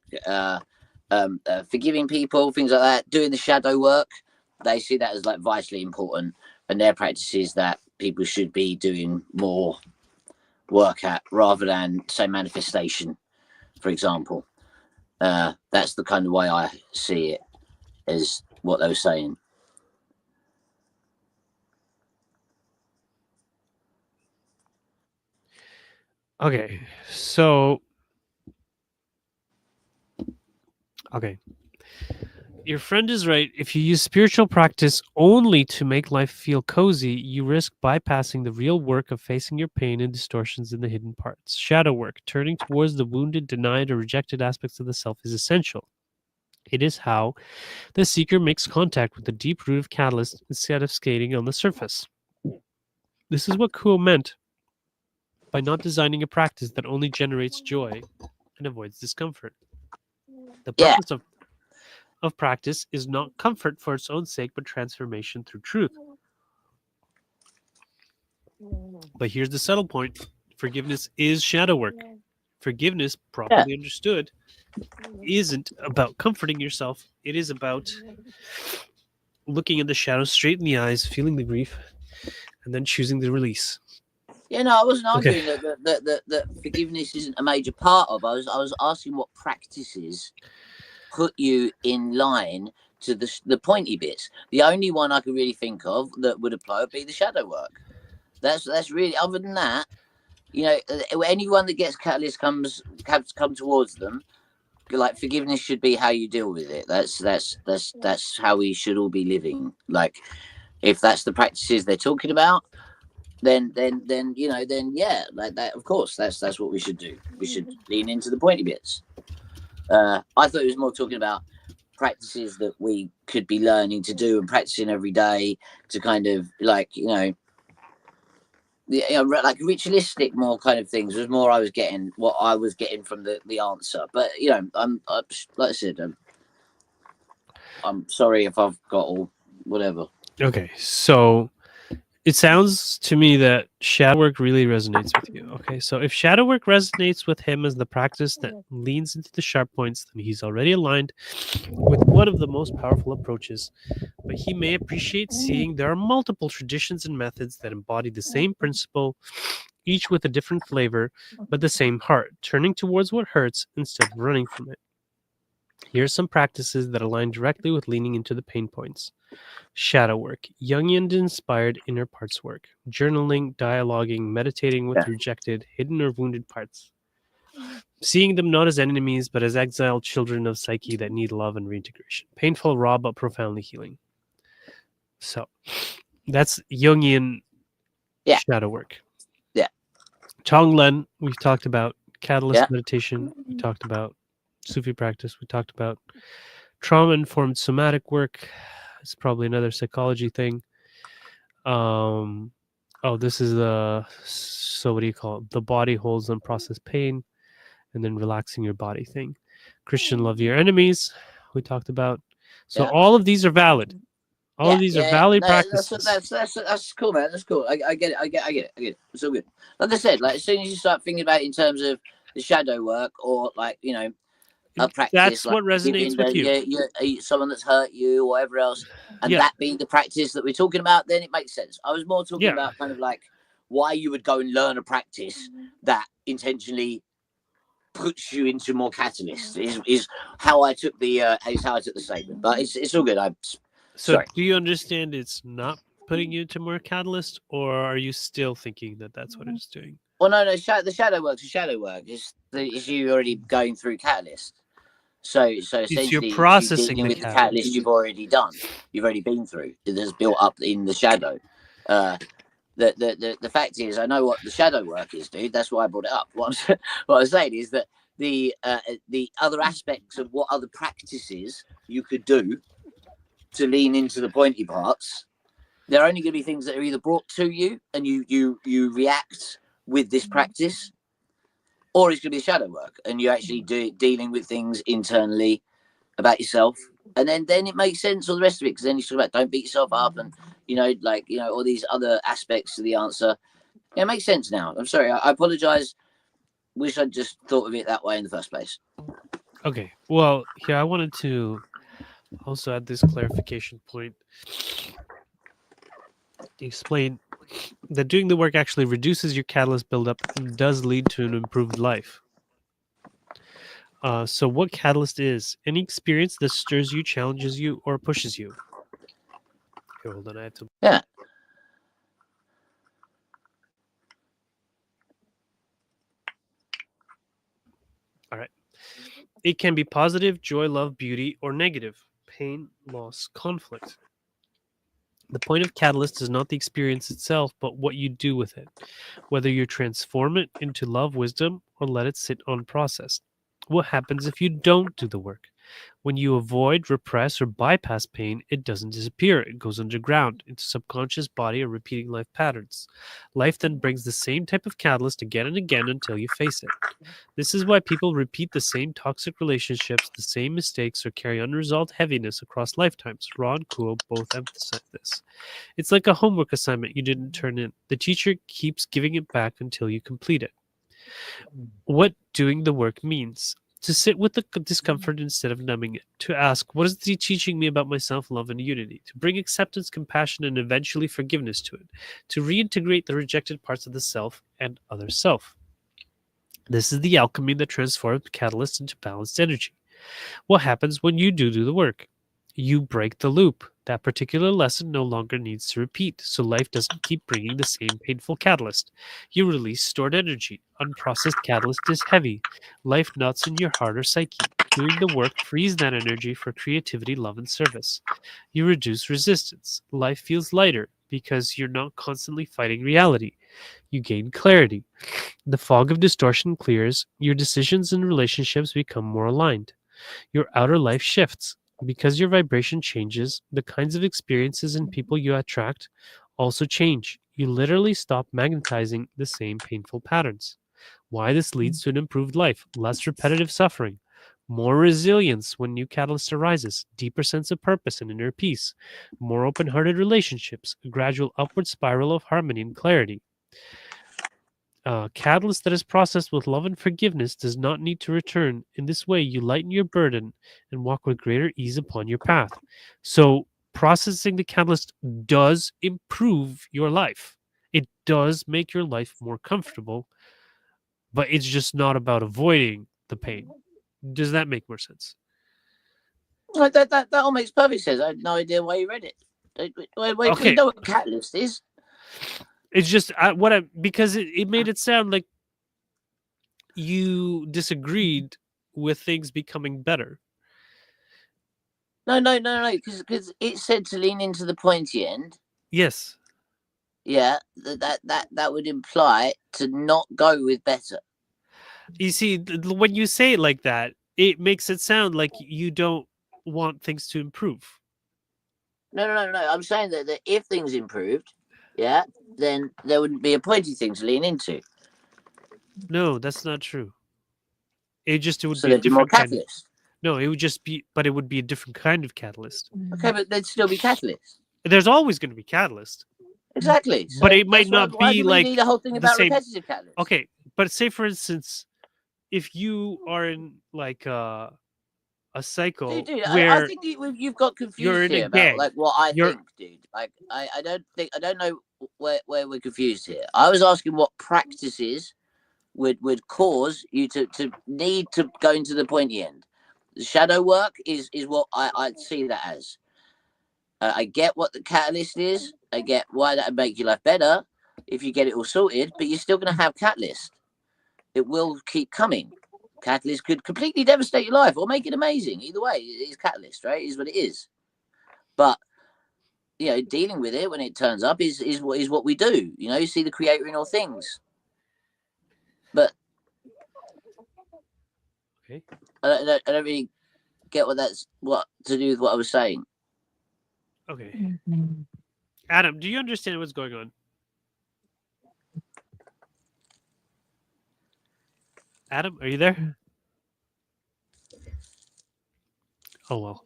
forgiving people, things like that, doing the shadow work, they see that as like vitally important, and their practices that people should be doing more work at, rather than say manifestation, for example. That's the kind of way I see it, as what they were saying. Okay, so okay. Your friend is right. If you use spiritual practice only to make life feel cozy, you risk bypassing the real work of facing your pain and distortions in the hidden parts. Shadow work, turning towards the wounded, denied, or rejected aspects of the self, is essential. It is how the seeker makes contact with the deep root of catalyst instead of skating on the surface. This is what Kuo meant by not designing a practice that only generates joy and avoids discomfort. The Yeah. purpose of practice is not comfort for its own sake, but transformation through truth. But here's the subtle point: forgiveness is shadow work. Forgiveness, properly understood, isn't about comforting yourself. It is about looking at the shadows straight in the eyes, feeling the grief, and then choosing the release. Yeah, no, I wasn't arguing that forgiveness isn't a major part of. I was asking what practices put you in line to the pointy bits. The only one I could really think of that would apply would be the shadow work. That's really, other than that, anyone that gets catalyst come towards them, like, forgiveness should be how you deal with it. That's how we should all be living. Like, if that's the practices they're talking about, then yeah, like that. Of course, that's what we should do. We should lean into the pointy bits. I thought it was more talking about practices that we could be learning to do and practicing every day to kind of like like ritualistic more kind of things was more what I was getting from the answer. But I'm like I said, I'm sorry if I've got all whatever. Okay, so it sounds to me that shadow work really resonates with you. Okay, so if shadow work resonates with him as the practice that leans into the sharp points, then he's already aligned with one of the most powerful approaches. But he may appreciate seeing there are multiple traditions and methods that embody the same principle, each with a different flavor, but the same heart, turning towards what hurts instead of running from it. Here are some practices that align directly with leaning into the pain points. Shadow work, Jungian inspired inner parts work, journaling, dialoguing, meditating with rejected, hidden, or wounded parts. Seeing them not as enemies, but as exiled children of psyche that need love and reintegration. Painful, raw, but profoundly healing. So, that's Jungian shadow work. Yeah. Tonglen, we've talked about. Catalyst meditation, we talked about. Sufi practice, we talked about. Trauma-informed somatic work, it's probably another psychology thing. Oh, this is the, so what do you call it? The body holds unprocessed pain, and then relaxing your body thing. Christian, love your enemies. We talked about. So Yeah. all of these are valid. All of these are Yeah. valid No, practices. that's cool, man. That's cool. I get it. I get it. It's all good. Like I said, like as soon as you start thinking about it in terms of the shadow work, or like a practice That's like what resonates giving with you. someone that's hurt you or whatever else, and Yeah. that being the practice that we're talking about, then it makes sense. I was more talking Yeah. about kind of like why you would go and learn a practice that intentionally puts you into more catalyst is how I took the statement. But it's all good. So Sorry. do you understand it's not putting you into more catalyst, or are you still thinking that that's what it's doing? Well, no, the shadow work. The shadow work is you already going through catalyst. So It's you're essentially, it's you processing dealing the with the catalyst you've already done. You've already been through. That's built up in the shadow. The fact is, I know what the shadow work is, dude. That's why I brought it up. What I'm saying is that the other aspects of what other practices you could do to lean into the pointy parts, they're only going to be things that are either brought to you and you react with this practice, or it's going to be shadow work and you actually dealing with things internally about yourself, and then it makes sense all the rest of it, because then you talk about don't beat yourself up, and all these other aspects to the answer. Yeah, it makes sense now. I'm sorry, I apologize. Wish I'd just thought of it that way in the first place. Okay. Well, here I wanted to also add this clarification point. Explain that doing the work actually reduces your catalyst buildup and does lead to an improved life. So what catalyst is? Any experience that stirs you, challenges you, or pushes you. Here, hold on. I have to. Yeah. All right. It can be positive, joy, love, beauty, or negative, pain, loss, conflict. The point of catalyst is not the experience itself, but what you do with it, whether you transform it into love, wisdom, or let it sit unprocessed. What happens if you don't do the work? When you avoid, repress, or bypass pain, it doesn't disappear. It goes underground into subconscious body or repeating life patterns. Life then brings the same type of catalyst again and again until you face it. This is why people repeat the same toxic relationships, the same mistakes, or carry unresolved heaviness across lifetimes. Ron Kuo both emphasize this. It's like a homework assignment you didn't turn in. The teacher keeps giving it back until you complete it. What doing the work means: to sit with the discomfort instead of numbing it, to ask, what is he teaching me about myself, love, and unity, to bring acceptance, compassion, and eventually forgiveness to it, to reintegrate the rejected parts of the self and other self. This is the alchemy that transforms catalyst into balanced energy. What happens when you do the work? You break the loop. That particular lesson no longer needs to repeat, so life doesn't keep bringing the same painful catalyst. You release stored energy. Unprocessed catalyst is heavy. Life nuts in your heart or psyche. Doing the work frees that energy for creativity, love, and service. You reduce resistance. Life feels lighter because you're not constantly fighting reality. You gain clarity. The fog of distortion clears. Your decisions and relationships become more aligned. Your outer life shifts. Because your vibration changes, the kinds of experiences and people you attract also change. You literally stop magnetizing the same painful patterns. Why this leads to an improved life, less repetitive suffering, more resilience when new catalyst arises, deeper sense of purpose and inner peace, more open-hearted relationships, a gradual upward spiral of harmony and clarity. Catalyst that is processed with love and forgiveness does not need to return. In this way, you lighten your burden and walk with greater ease upon your path. So, processing the catalyst does improve your life. It does make your life more comfortable, but it's just not about avoiding the pain. Does that make more sense? Like that all makes perfect sense. I had no idea why you read it. Wait, you Okay, know what catalyst is? it's just because it made it sound like you disagreed with things becoming better. No, because it said to lean into the pointy end. Yes. Yeah, that would imply to not go with better. You see, when you say it like that, it makes it sound like you don't want things to improve. No. I'm saying that if things improved, yeah, then there wouldn't be a pointy thing to lean into. No, that's not true. It would So be a there'd be more different kind of. catalyst. No, it would just be, but it would be a different kind of catalyst. Okay, but there'd still be catalyst. There's always going to be catalyst. Exactly. So But it might that's not why be do we like need a whole thing the about same. repetitive catalyst? Okay, but say for instance, if you are in like a cycle Dude, where I think you've got you're confused in a here about gang, like what I you're think, dude. Like I don't know where we're confused here. I was asking what practices would cause you to need to go into the pointy end. The shadow work is what I see that as. I get what the catalyst is. I get why that would make your life better if you get it all sorted, but you're still going to have catalyst. It will keep coming. Catalyst could completely devastate your life or make it amazing. Either way, it is catalyst, right? It is what it is. But dealing with it when it turns up is what we do. You see the creator in all things. But okay. I don't really get what to do with what I was saying. Okay. Adam, do you understand what's going on? Adam, are you there? Oh well.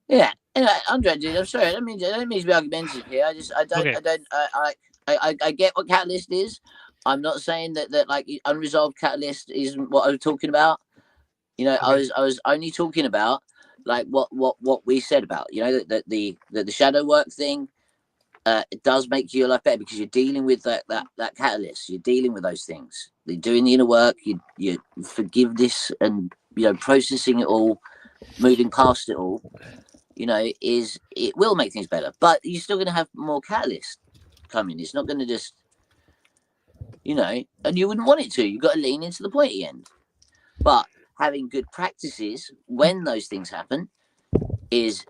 Yeah, anyway, Andre, dude, I'm sorry. I don't mean to be argumentative here. I get what catalyst is. I'm not saying that like unresolved catalyst isn't what I was talking about. Okay. I was only talking about like what we said about that the shadow work thing. It does make your life better because you're dealing with that catalyst. You're dealing with those things. You're doing the inner work. You forgiveness and processing it all, moving past it all. It will make things better, but you're still going to have more catalyst coming. It's not going to just, and you wouldn't want it to. You've got to lean into the pointy end. But having good practices when those things happen is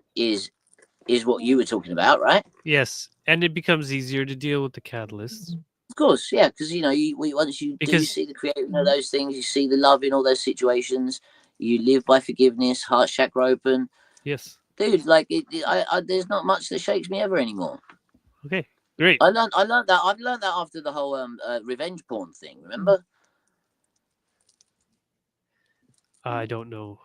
what you were talking about, right? Yes, and it becomes easier to deal with the catalysts. Of course, yeah, because once you do see the creator in all those things, you see the love in all those situations. You live by forgiveness, heart chakra open. Yes. Dude, like there's not much that shakes me ever anymore. Okay, great. I've learned that after the whole revenge porn thing. Remember? I don't know.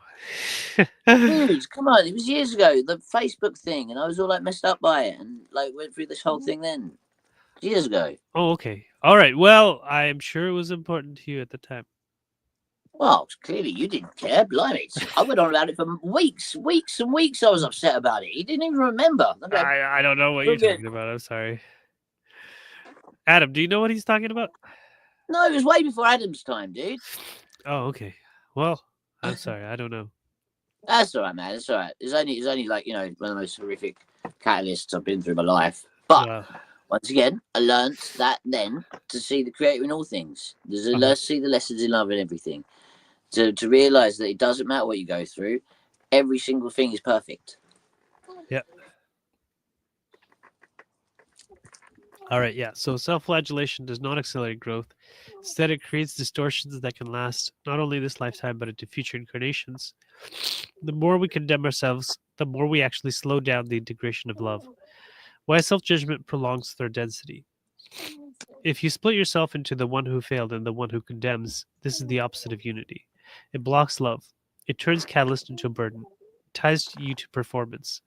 Dude, come on! It was years ago. The Facebook thing, and I was all like messed up by it, and like went through this whole thing then. Years ago. Oh, okay. All right. Well, I'm sure it was important to you at the time. Well, clearly you didn't care. Blimey. I went on about it for weeks and weeks. I was upset about it. He didn't even remember. I don't know what you're talking about. I'm sorry. Adam, do you know what he's talking about? No, it was way before Adam's time, dude. Oh, okay. Well, I'm sorry. I don't know. That's all right, man. It's all right. It's only like, one of the most horrific catalysts I've been through my life. But once again, I learned that then to see the creator in all things. See the lessons in love and everything. To realize that it doesn't matter what you go through. Every single thing is perfect. Yeah. All right, yeah. So self-flagellation does not accelerate growth. Instead, it creates distortions that can last not only this lifetime, but into future incarnations. The more we condemn ourselves, the more we actually slow down the integration of love. Why self-judgment prolongs their density. If you split yourself into the one who failed and the one who condemns, this is the opposite of unity. It blocks love. It turns catalyst into a burden. It ties you to performance.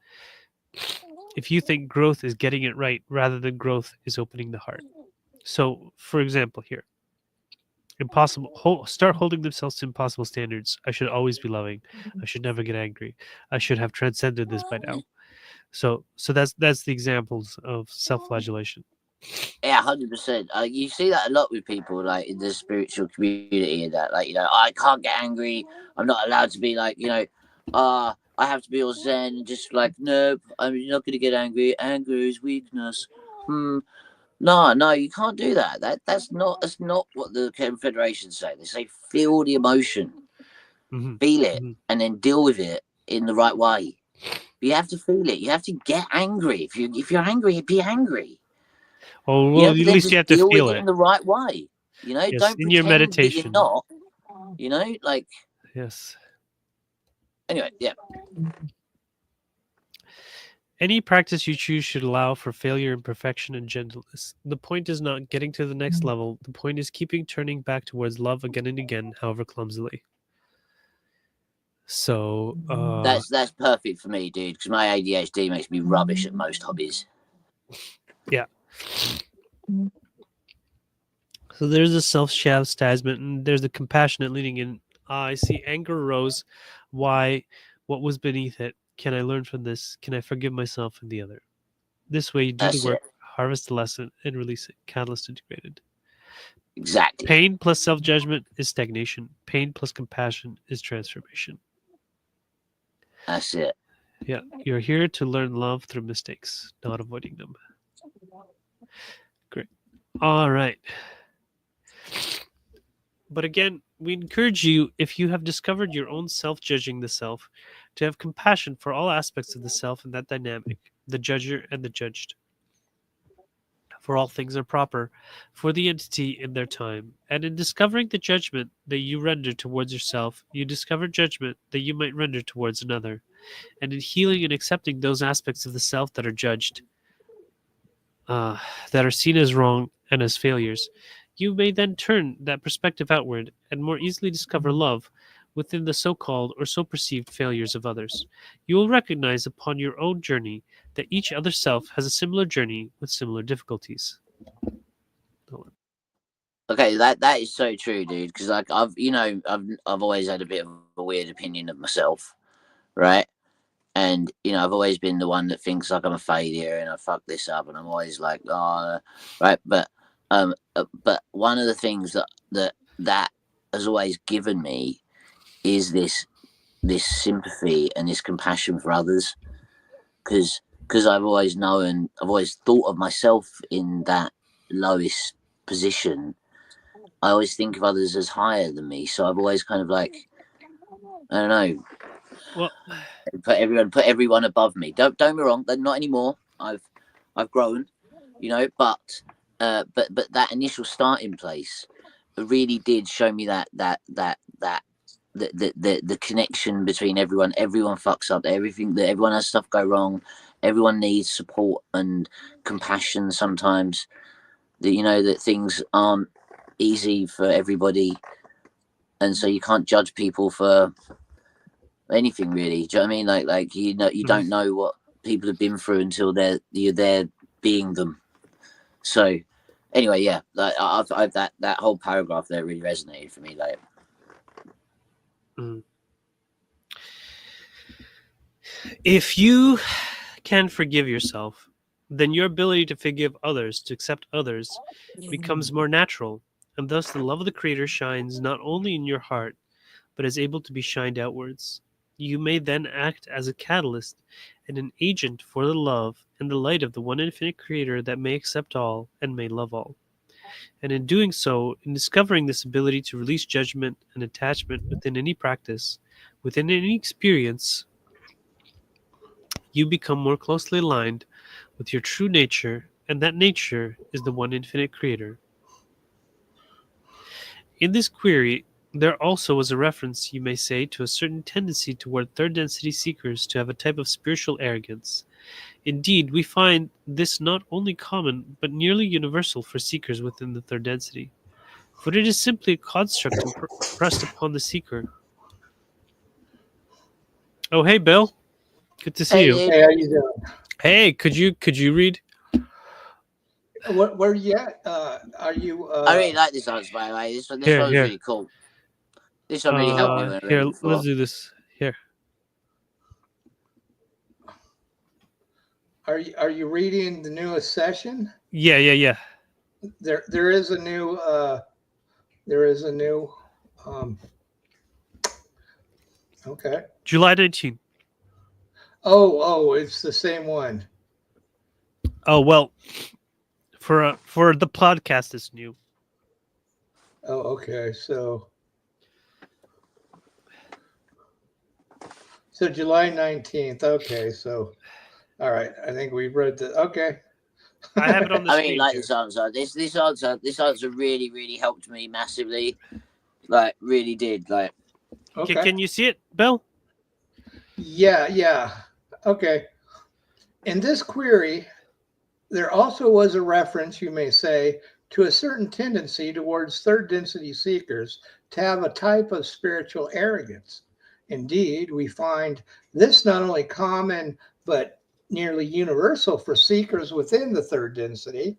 If you think growth is getting it right rather than growth is opening the heart. So, for example, here, start holding themselves to impossible standards. I should always be loving. I should never get angry. I should have transcended this by now. So that's the examples of self-flagellation. Yeah, 100%. You see that a lot with people like in the spiritual community, and that I can't get angry. I'm not allowed to be like I have to be all zen and just like nope. I'm not going to get angry. Anger is weakness. No, you can't do that. That's not what the Confederation say. They say feel the emotion, feel it, and then deal with it in the right way. You have to feel it. You have to get angry. If you're angry, be angry. Well, at least you have to deal feel with it in the right way. Yes, don't in your pretend meditation. that you're not. Like. Yes. Anyway, yeah. Any practice you choose should allow for failure, imperfection, and gentleness. The point is not getting to the next level. The point is keeping turning back towards love again and again, however clumsily. So, That's perfect for me, dude, because my ADHD makes me rubbish at most hobbies. yeah. So there's a self-chastisement, and there's a compassionate leading in. I see anger arose. Why? What was beneath it? Can I learn from this? Can I forgive myself and the other? This way, you do That's the work, it. harvest the lesson, and release it. Catalyst integrated. Exactly. Pain plus self-judgment is stagnation. Pain plus compassion is transformation. That's it. Yeah, you're here to learn love through mistakes, not avoiding them. Great. All right. But again, we encourage you, if you have discovered your own self-judging the self, to have compassion for all aspects of the self and that dynamic, the judger and the judged. For all things are proper for the entity in their time. And in discovering the judgment that you render towards yourself, you discover judgment that you might render towards another. And in healing and accepting those aspects of the self that are judged, that are seen as wrong and as failures, you may then turn that perspective outward and more easily discover love within the so-called or so perceived failures of others. You will recognize upon your own journey that each other self has a similar journey with similar difficulties. Okay, that is so true, dude. Because like I've always had a bit of a weird opinion of myself, right? And I've always been the one that thinks like I'm a failure and I fuck this up, and I'm always like, oh, right. But one of the things that has always given me is this sympathy and this compassion for others, because I've always thought of myself in that lowest position. I always think of others as higher than me, so I've always kind of like, I don't know, Well, put everyone above me. Don't me wrong, not anymore. I've grown, but that initial starting place really did show me that the connection between everyone. Everyone fucks up. Everyone has stuff go wrong. Everyone needs support and compassion sometimes. That things aren't easy for everybody, and so you can't judge people for anything really. Do you know what I mean? Like you don't know what people have been through until you're there being them. So anyway, yeah, like I've that whole paragraph there really resonated for me. Like, if you can forgive yourself, then your ability to forgive others, to accept others, becomes more natural, and thus the love of the Creator shines not only in your heart, but is able to be shined outwards. You may then act as a catalyst and an agent for the love and the light of the one infinite Creator that may accept all and may love all. And in doing so, in discovering this ability to release judgment and attachment within any practice, within any experience, you become more closely aligned with your true nature, and that nature is the one infinite Creator. In this query, there also was a reference, you may say, to a certain tendency toward third density seekers to have a type of spiritual arrogance. Indeed, we find this not only common, but nearly universal for seekers within the third density, for it is simply a construct impressed upon the seeker. Oh, hey, Bill. Good to see you. Hey, how you doing? Hey, could you read? Where you at? Are you? I really like this answer, by the way. This one was really cool. This one really helped me when I read it before. Let's do this. Here. Are you reading the newest session? Yeah. There is a new. Okay. July 19th. Oh, it's the same one. Oh well, for the podcast, it's new. Oh, okay. So July 19th. Okay, so all right. I think we read the. Okay. I have it on the I screen. really like this answer. This answer really, really helped me massively. Like, really did. Like, Okay. Can you see it, Bill? Yeah. Okay. In this query, there also was a reference, you may say, to a certain tendency towards third density seekers to have a type of spiritual arrogance. Indeed, we find this not only common, but nearly universal for seekers within the third density,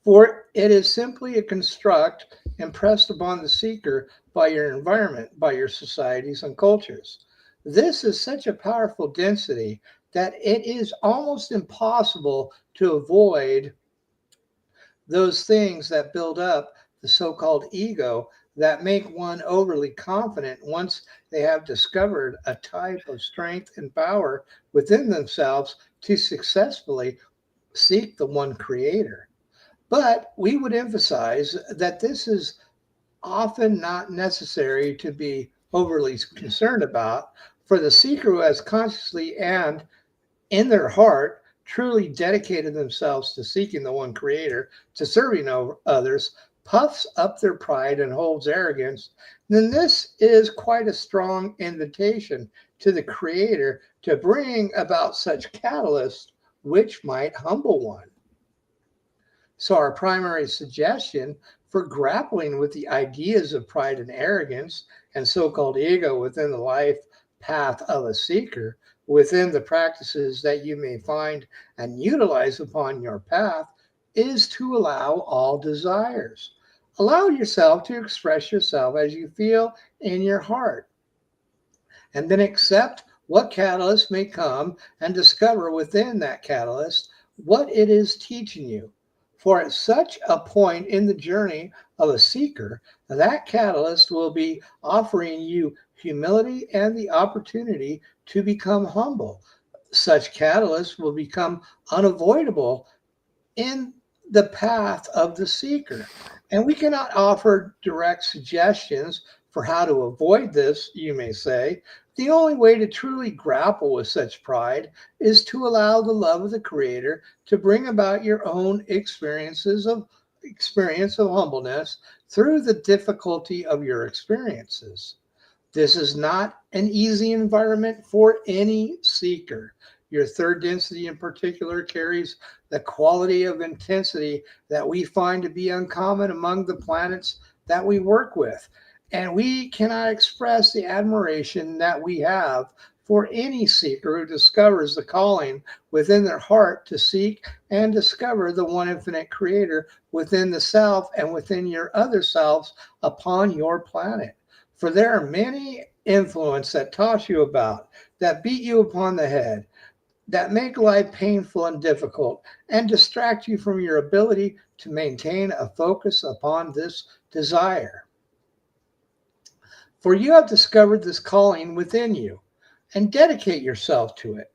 for it is simply a construct impressed upon the seeker by your environment, by your societies and cultures. This is such a powerful density that it is almost impossible to avoid those things that build up the so-called ego that make one overly confident once they have discovered a type of strength and power within themselves to successfully seek the one creator. But we would emphasize that this is often not necessary to be overly concerned about, for the seeker who has consciously and in their heart truly dedicated themselves to seeking the one creator, to serving others, puffs up their pride and holds arrogance, then this is quite a strong invitation to the creator to bring about such catalysts which might humble one. So, our primary suggestion for grappling with the ideas of pride and arrogance and so called ego within the life path of a seeker, within the practices that you may find and utilize upon your path, is to allow all desires. Allow yourself to express yourself as you feel in your heart, and then accept what catalyst may come and discover within that catalyst what it is teaching you. For at such a point in the journey of a seeker, that catalyst will be offering you humility and the opportunity to become humble. Such catalysts will become unavoidable in the path of the seeker. And we cannot offer direct suggestions for how to avoid this, you may say. The only way to truly grapple with such pride is to allow the love of the Creator to bring about your own experience of humbleness through the difficulty of your experiences. This is not an easy environment for any seeker. Your third density in particular carries the quality of intensity that we find to be uncommon among the planets that we work with. And we cannot express the admiration that we have for any seeker who discovers the calling within their heart to seek and discover the one infinite creator within the self and within your other selves upon your planet. For there are many influences that toss you about, that beat you upon the head, that make life painful and difficult, and distract you from your ability to maintain a focus upon this desire. For you have discovered this calling within you, and dedicate yourself to it.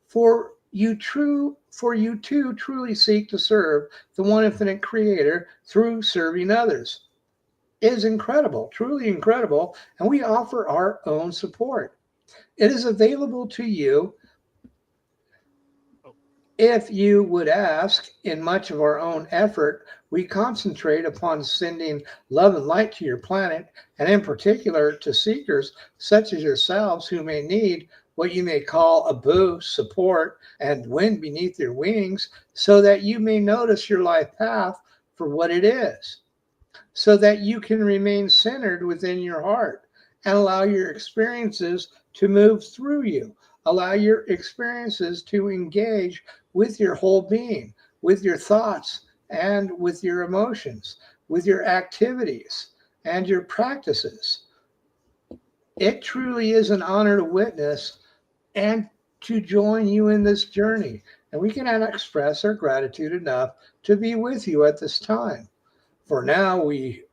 For you too truly seek to serve the one infinite creator through serving others. It is incredible, truly incredible, and we offer our own support. It is available to you if you would ask. In much of our own effort, we concentrate upon sending love and light to your planet, and in particular to seekers such as yourselves who may need what you may call a boost, support, and wind beneath your wings, so that you may notice your life path for what it is, so that you can remain centered within your heart and allow your experiences to move through you. Allow your experiences to engage with your whole being, with your thoughts and with your emotions, with your activities and your practices. It truly is an honor to witness and to join you in this journey. And we cannot express our gratitude enough to be with you at this time. For now, we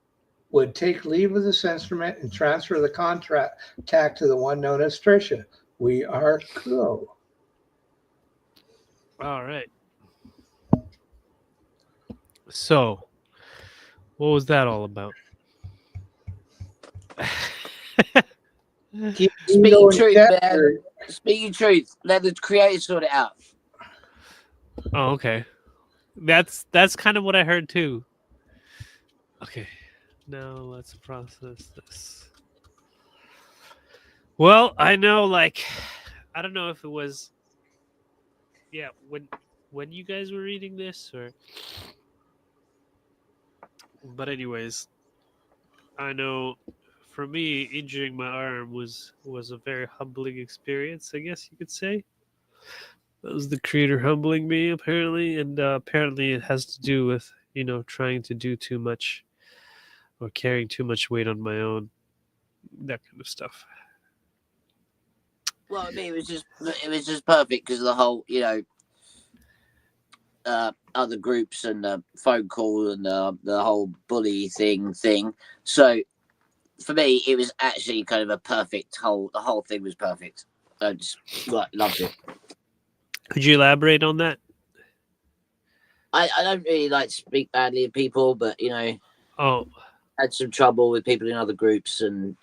would take leave of this instrument and transfer the contact to the one known as Trisha. We are cool. All right. So, what was that all about? Keep Speak going your truth, chat, man. or- Speak your truth. Let the creator sort it out. Oh, okay. That's kind of what I heard too. Okay. Now let's process this. Well, I know, like, I don't know if it was yeah, when you guys were reading this, or but anyways, I know for me injuring my arm was a very humbling experience, I guess you could say. That was the creator humbling me apparently, and apparently it has to do with trying to do too much or carrying too much weight on my own, that kind of stuff. Well, I mean, it was just perfect because of the whole, other groups and the phone call and the whole bully thing. So for me, it was actually kind of a perfect whole. The whole thing was perfect. I just loved it. Could you elaborate on that? I don't really like to speak badly of people, but Oh, had some trouble with people in other groups, and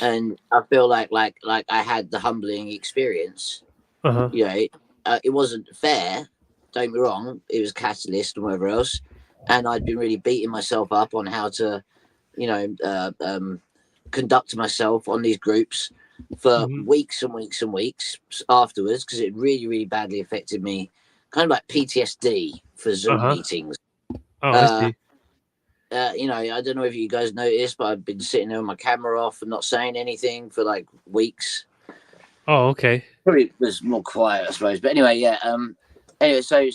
and I feel like I had the humbling experience. uh-huh. It wasn't fair. Don't get me wrong. It was catalyst and whatever else, and I'd been really beating myself up on how to, conduct myself on these groups for Hmm. weeks and weeks and weeks afterwards because it really, really badly affected me, kind of like PTSD for Zoom Uh-huh. meetings. Oh, I Uh, see. I don't know if you guys noticed, but I've been sitting there with my camera off and not saying anything for like weeks. Oh, okay. Probably was more quiet, I suppose. But anyway, yeah. Anyway, so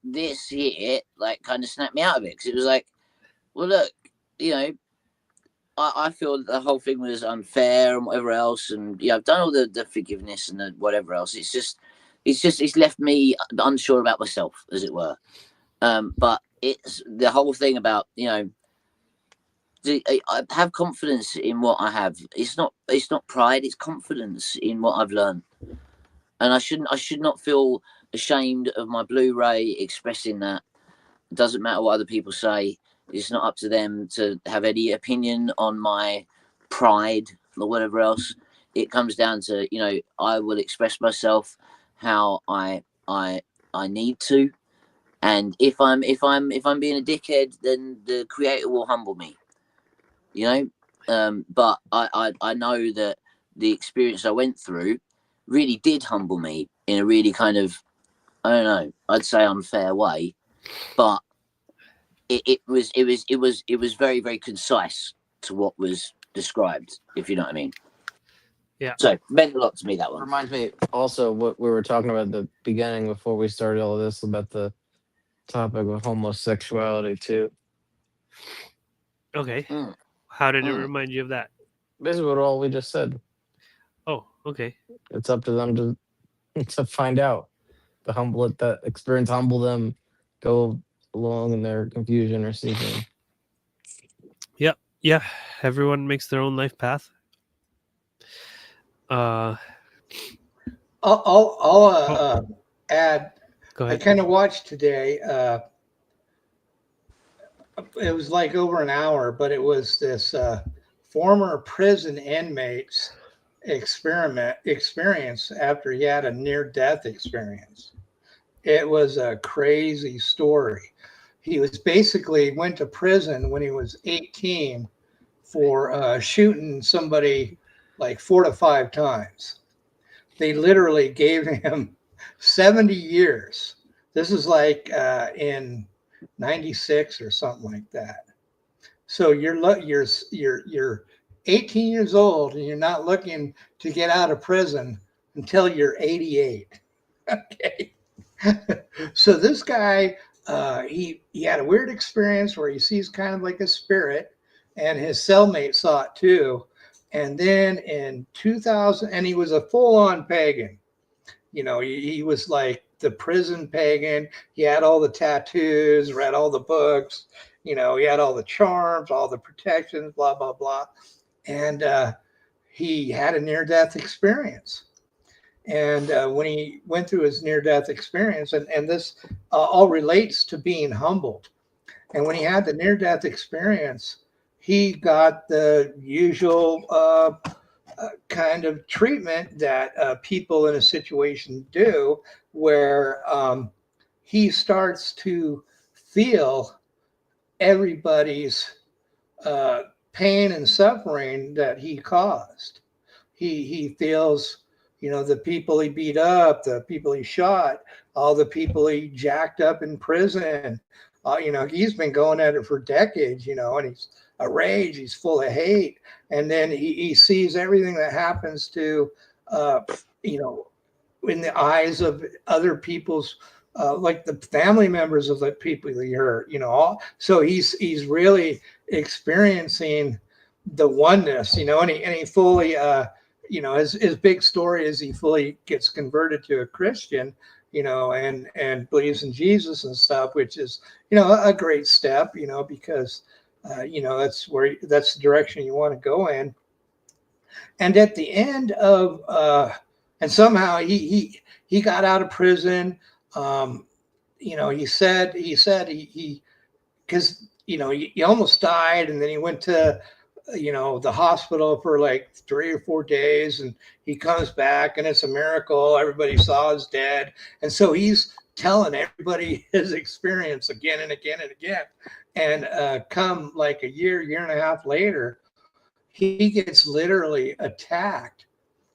this here like kind of snapped me out of it because it was like, well, look, you know, I feel that the whole thing was unfair and whatever else, and yeah, I've done all the forgiveness and the whatever else. It's left me unsure about myself, as it were. But it's the whole thing about I have confidence in what I have. It's not pride. It's confidence in what I've learned, and I should not feel ashamed of my Blu-ray expressing that. It doesn't matter what other people say. It's not up to them to have any opinion on my pride or whatever else. It comes down to I will express myself how I need to, and if I'm being a dickhead, then the creator will humble me. But I know that the experience I went through really did humble me in a really kind of, I don't know, I'd say unfair way, but it was very, very concise to what was described, if you know what I mean. Yeah. So meant a lot to me, that one. Reminds me also what we were talking about at the beginning before we started all of this about the topic of homosexuality too. Okay. Mm, How did it mm. remind you of that? Basically, what all we just said. Oh, okay. It's up to them to find out. The humble that experience humble them, go along in their confusion or seeking. Yep. Yeah. Everyone makes their own life path. Uh, I'll add. go I ahead. kind of watched today. It was like over an hour, but it was this former prison inmate's experience after he had a near-death experience. It was a crazy story. He was basically went to prison when he was 18 for shooting somebody like 4 to 5 times. They literally gave him 70 years. This is like in 96 or something like that. So you're 18 years old and you're not looking to get out of prison until you're 88. Okay. So this guy, he had a weird experience where he sees kind of like a spirit, and his cellmate saw it too. And then in 2000, and he was a full-on pagan. He was like the prison pagan. He had all the tattoos, read all the books. He had all the charms, all the protections, blah blah blah. And he had a near-death experience. And when he went through his near-death experience, and this all relates to being humbled. And when he had the near-death experience, he got the usual kind of treatment that people in a situation do, where he starts to feel everybody's pain and suffering that he caused. He feels, the people he beat up, the people he shot, all the people he jacked up in prison. He's been going at it for decades, and he's a rage. He's full of hate. And then he sees everything that happens to, you know, in the eyes of other people's, like the family members of the people he hurt, so he's really experiencing the oneness, and he fully, his big story is he fully gets converted to a Christian, and believes in Jesus and stuff, which is, a great step, because, that's the direction you want to go in. And at the end of, and somehow he got out of prison. He said he because he almost died, and then he went to the hospital for like 3 or 4 days, and he comes back, and it's a miracle. Everybody saw he's dead, and so he's telling everybody his experience again and again and again. And come like a year and a half later, he gets literally attacked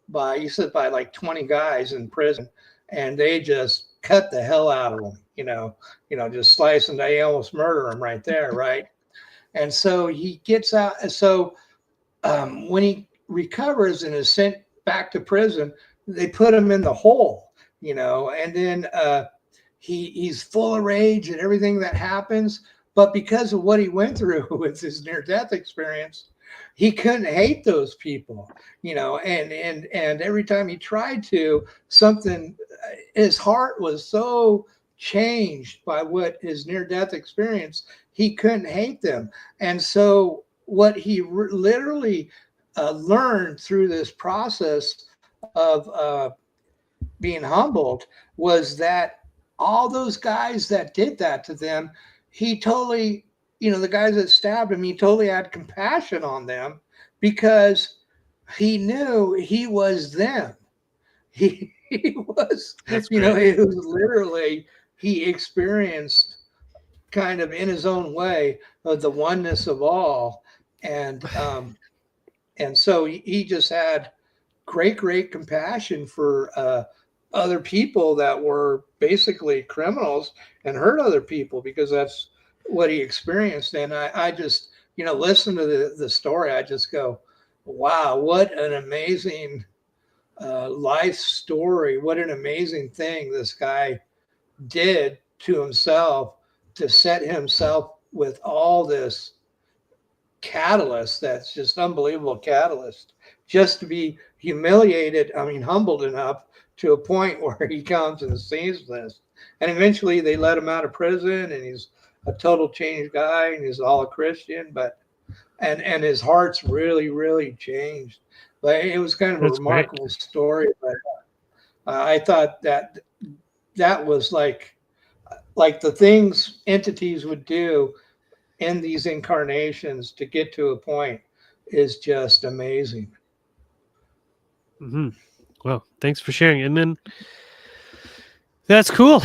by, he said, by like 20 guys in prison, and they just cut the hell out of him, just slice and they almost murder him right there, right? And so he gets out. And so when he recovers and is sent back to prison, they put him in the hole, and then he's full of rage and everything that happens. But because of what he went through with his near-death experience, he couldn't hate those people, and every time he tried to, something, his heart was so changed by what his near-death experience, he couldn't hate them. And so what he literally learned through this process of being humbled was that all those guys that did that to them, he totally, the guys that stabbed him, he totally had compassion on them because he knew he was them. He was, it was literally, he experienced kind of in his own way of the oneness of all. And so he just had great compassion for other people that were basically criminals and hurt other people, because that's what he experienced. And I just, listen to the story. I just go, wow, what an amazing life story. What an amazing thing this guy did to himself to set himself with all this catalyst, that's just unbelievable catalyst, just to be humiliated, humbled enough to a point where he comes and sees this. And eventually they let him out of prison, and he's a total changed guy, and he's all a Christian, but and his heart's really changed. But it was kind of a remarkable story. But I thought that was like the things entities would do in these incarnations to get to a point is just amazing. Mm-hmm. Well, thanks for sharing. And then that's cool. It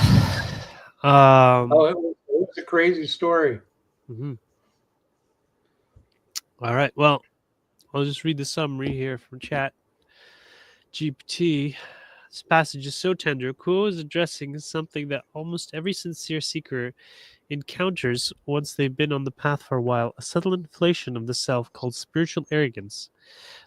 was a crazy story. Mm-hmm. All right. Well, I'll just read the summary here from chat. GPT. This passage is so tender. Kuo is addressing something that almost every sincere seeker encounters once they've been on the path for a while, a subtle inflation of the self called spiritual arrogance.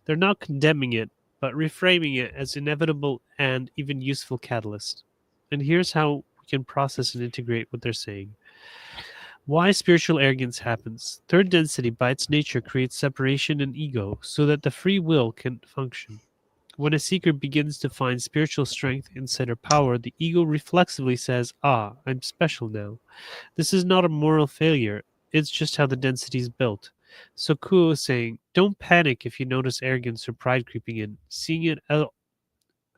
They're not condemning it, but reframing it as inevitable and even useful catalyst. And here's how we can process and integrate what they're saying. Why spiritual arrogance happens. Third density, by its nature, creates separation and ego so that the free will can function. When a seeker begins to find spiritual strength inside her power, the ego reflexively says, I'm special now. This is not a moral failure. It's just how the density is built. So Kuo is saying, don't panic if you notice arrogance or pride creeping in. Seeing it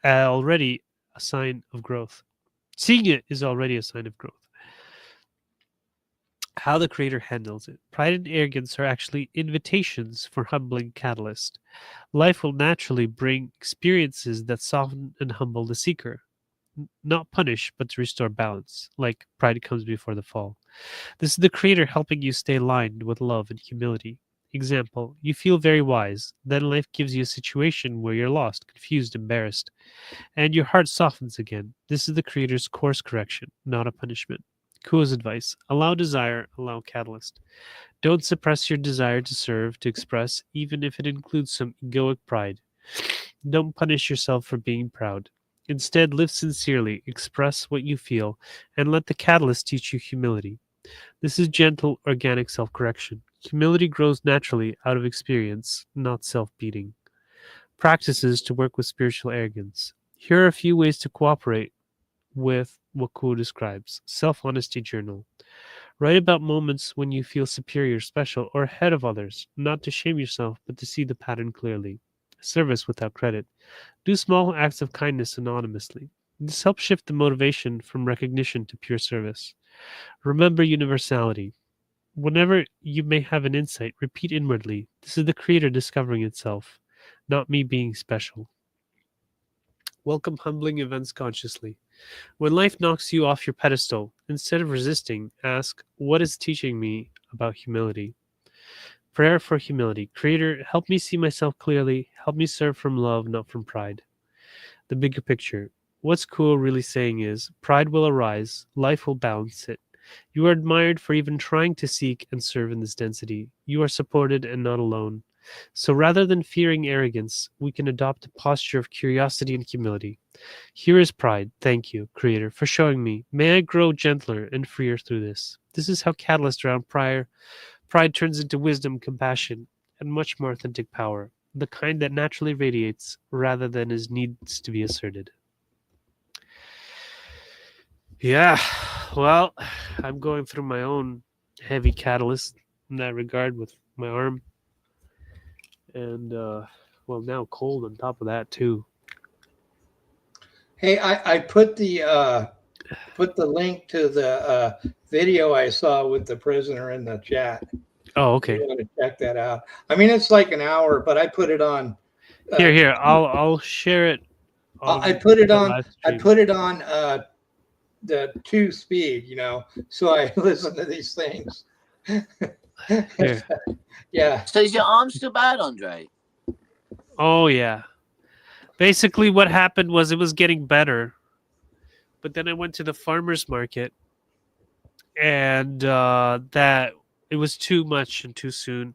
already a sign of growth. Seeing it is already a sign of growth. How the creator handles it. Pride and arrogance are actually invitations for humbling catalyst. Life will naturally bring experiences that soften and humble the seeker. Not punish, but to restore balance, like pride comes before the fall. This is the creator helping you stay aligned with love and humility. Example, you feel very wise. Then life gives you a situation where you're lost, confused, embarrassed, and your heart softens again. This is the Creator's course correction, not a punishment. Kuo's advice: allow desire, allow catalyst. Don't suppress your desire to serve, to express, even if it includes some egoic pride. Don't punish yourself for being proud. Instead, live sincerely, express what you feel, and let the catalyst teach you humility. This is gentle, organic self correction. Humility grows naturally out of experience, not self beating. Practices to work with spiritual arrogance. Here are a few ways to cooperate with what Kuo describes. Self honesty journal. Write about moments when you feel superior, special, or ahead of others, not to shame yourself, but to see the pattern clearly. Service without credit. Do small acts of kindness anonymously. This helps shift the motivation from recognition to pure service. Remember universality. Whenever you may have an insight, repeat inwardly, this is the Creator discovering itself, not me being special. Welcome humbling events consciously. When life knocks you off your pedestal, instead of resisting, ask, what is teaching me about humility? Prayer for humility. Creator, help me see myself clearly. Help me serve from love, not from pride. The bigger picture. What's Kuo really saying is, pride will arise, life will balance it. You are admired for even trying to seek and serve in this density. You are supported and not alone. So rather than fearing arrogance, we can adopt a posture of curiosity and humility. Here is pride. Thank you, Creator, for showing me. May I grow gentler and freer through this. This is how catalyst around pride turns into wisdom, compassion, and much more authentic power, the kind that naturally radiates rather than is needs to be asserted. Yeah, well, I'm going through my own heavy catalyst in that regard with my arm, and well, now cold on top of that too. Hey, I put the link to the video I saw with the prisoner in the chat. Oh, If you okay. want to check that out. I mean, it's like an hour, but I put it on. Here, I'll share it. I On put it the on. live I stream. put it on the 2 speed. So I listen to these things. Here. Yeah. So is your arm still bad, Andrii? Oh yeah. Basically, what happened was it was getting better, but then I went to the farmer's market, and that it was too much and too soon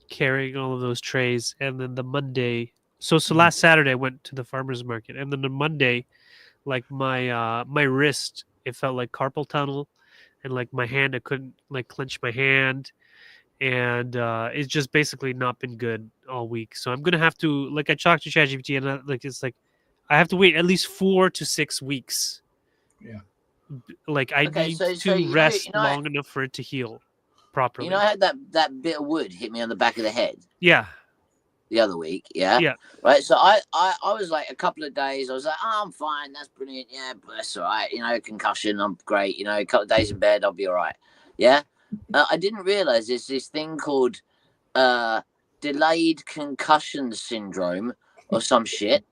carrying all of those trays. And then the Monday, so last Saturday I went to the farmer's market, and then the Monday, like my wrist, it felt like carpal tunnel, and like my hand, I couldn't like clench my hand, and it's just basically not been good all week. So I'm gonna have to, like, I talked to ChatGPT, and like it's like I have to wait at least 4 to 6 weeks. Yeah. Like I Okay, need so to rest long enough for it to heal properly. I had that bit of wood hit me on the back of the head Yeah. the other week. Yeah. Yeah. Right. So I was like a couple of days. I was like, oh, I'm fine. That's brilliant. Yeah, that's all right. Concussion. I'm great. A couple of days in bed, I'll be all right. Yeah. I didn't realize there's this thing called delayed concussion syndrome or some shit.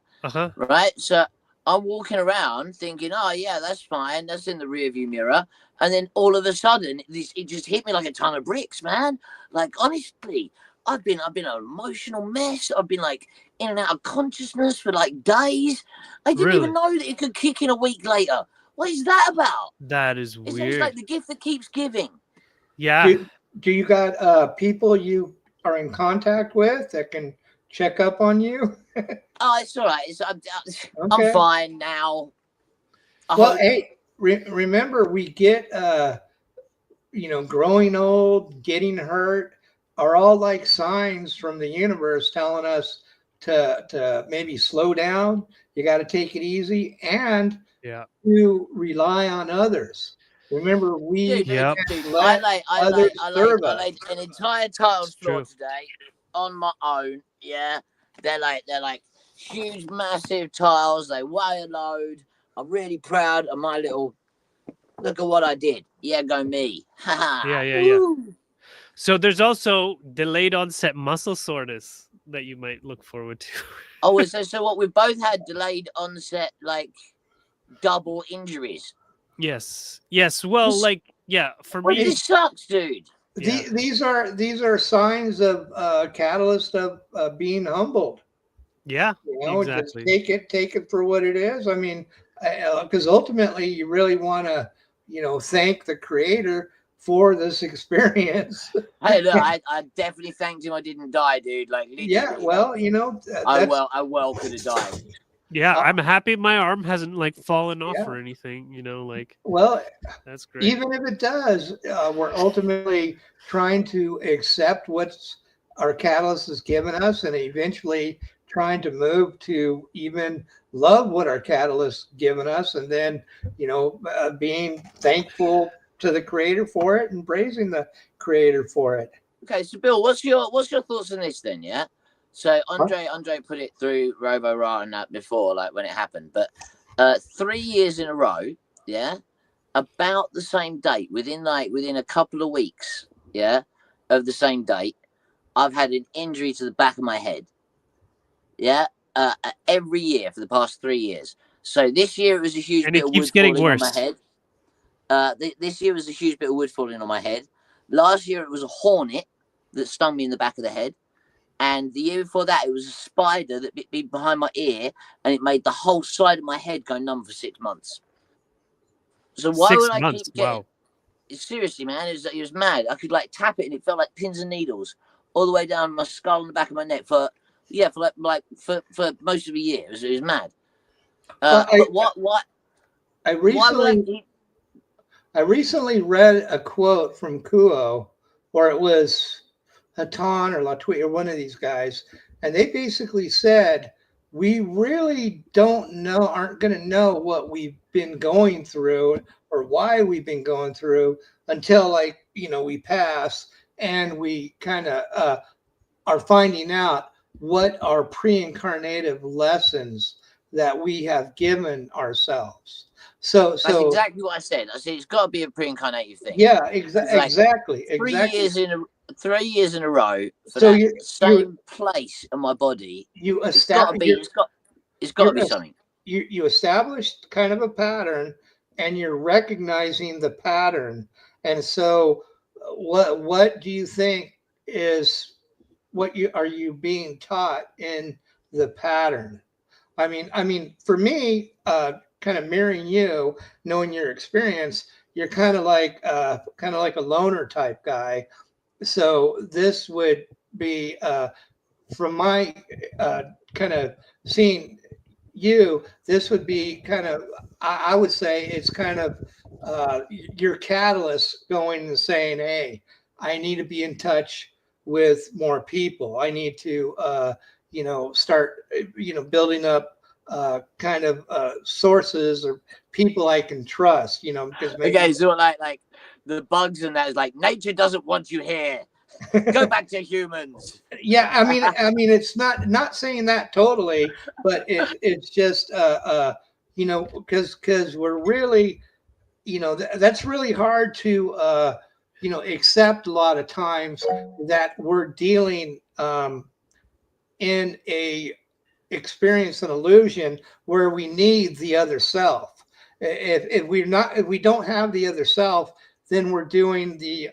Right. So I'm walking around thinking, oh yeah, that's fine. That's in the rearview mirror. And then all of a sudden, it just hit me like a ton of bricks, man. Like honestly, I've been an emotional mess. I've been like in and out of consciousness for like days. I didn't even know that it could kick in a week later. What is that about? That is weird. It's like the gift that keeps giving. Yeah. Do you got people you are in contact with that can check up on you? Oh, it's all right. I'm Okay. fine now. Hey, remember we get growing old, getting hurt are all like signs from the universe telling us to maybe slow down. You got to take it easy and to rely on others. Remember, we Yep. I laid an entire tiled floor today on my own. Yeah, they're like huge, massive tiles. They weigh a load. I'm really proud of my little. Look at what I did. Yeah, go me. Yeah. So there's also delayed onset muscle soreness that you might look forward to. Oh, so what? We've both had delayed onset, like double injuries. Yes. Well, for me, this sucks, dude. Yeah. These are signs of catalyst of being humbled. Yeah, Just exactly. take it for what it is. I mean, because ultimately you really want to, thank the creator for this experience. Hey, look, I definitely thanked him I didn't die, dude. Like Yeah, literally, like well, that's I well could have died. Yeah, uh, I'm happy my arm hasn't like fallen off yeah. or anything, like Well, that's great. even if it does, we're ultimately trying to accept what's our catalyst has given us, and eventually trying to move to even love what our catalyst given us, and then being thankful to the creator for it and praising the creator for it. Okay, so Bill, what's your thoughts on this then? Yeah. So Andrii put it through Robo Ra and that before, like when it happened, but 3 years in a row, yeah, about the same date, within a couple of weeks, yeah, of the same date, I've had an injury to the back of my head. Yeah, every year for the past 3 years. So this year it was a huge And bit it of keeps wood getting falling on my worse. head. This year was a huge bit of wood falling on my head. Last year it was a hornet that stung me in the back of the head. And the year before that, it was a spider that bit me behind my ear, and it made the whole side of my head go numb for 6 months. So why 6 would I months. keep getting? Wow. Seriously, man, it was mad. I could like tap it, and it felt like pins and needles all the way down my skull and the back of my neck for for most of a year. It was mad. Well, But what? I Why would I recently keep? I recently read a quote from Kuo, or it was Hatan or Latwii or one of these guys, and they basically said, we really don't know, aren't going to know what we've been going through or why we've been going through until, like, we pass and we kind of are finding out what are pre-incarnative lessons that we have given ourselves. So, That's so exactly what I said. I said it's got to be a pre-incarnative thing. yeah, It's like exactly, 3 years in a 3 years in a row for So that you same place in my body. you It's got to establish be. It's got to be something. you established kind of a pattern, and you're recognizing the pattern. And so, what do you think is what you being taught in the pattern? I mean, for me, kind of mirroring you, knowing your experience, you're kind of like a loner type guy. So this would be from my kind of seeing you, this would be kind of, I would say it's kind of your catalyst going and saying, hey, I need to be in touch with more people. I need to, start, building up kind of sources or people I can trust, because maybe. Okay, so like the bugs and that is like nature doesn't want you here. Go back to humans. Yeah, I mean, it's not saying that totally, but it's just because we're really, that's really hard to accept a lot of times that we're dealing in a experience an illusion where we need the other self. If we don't have the other self, then we're doing the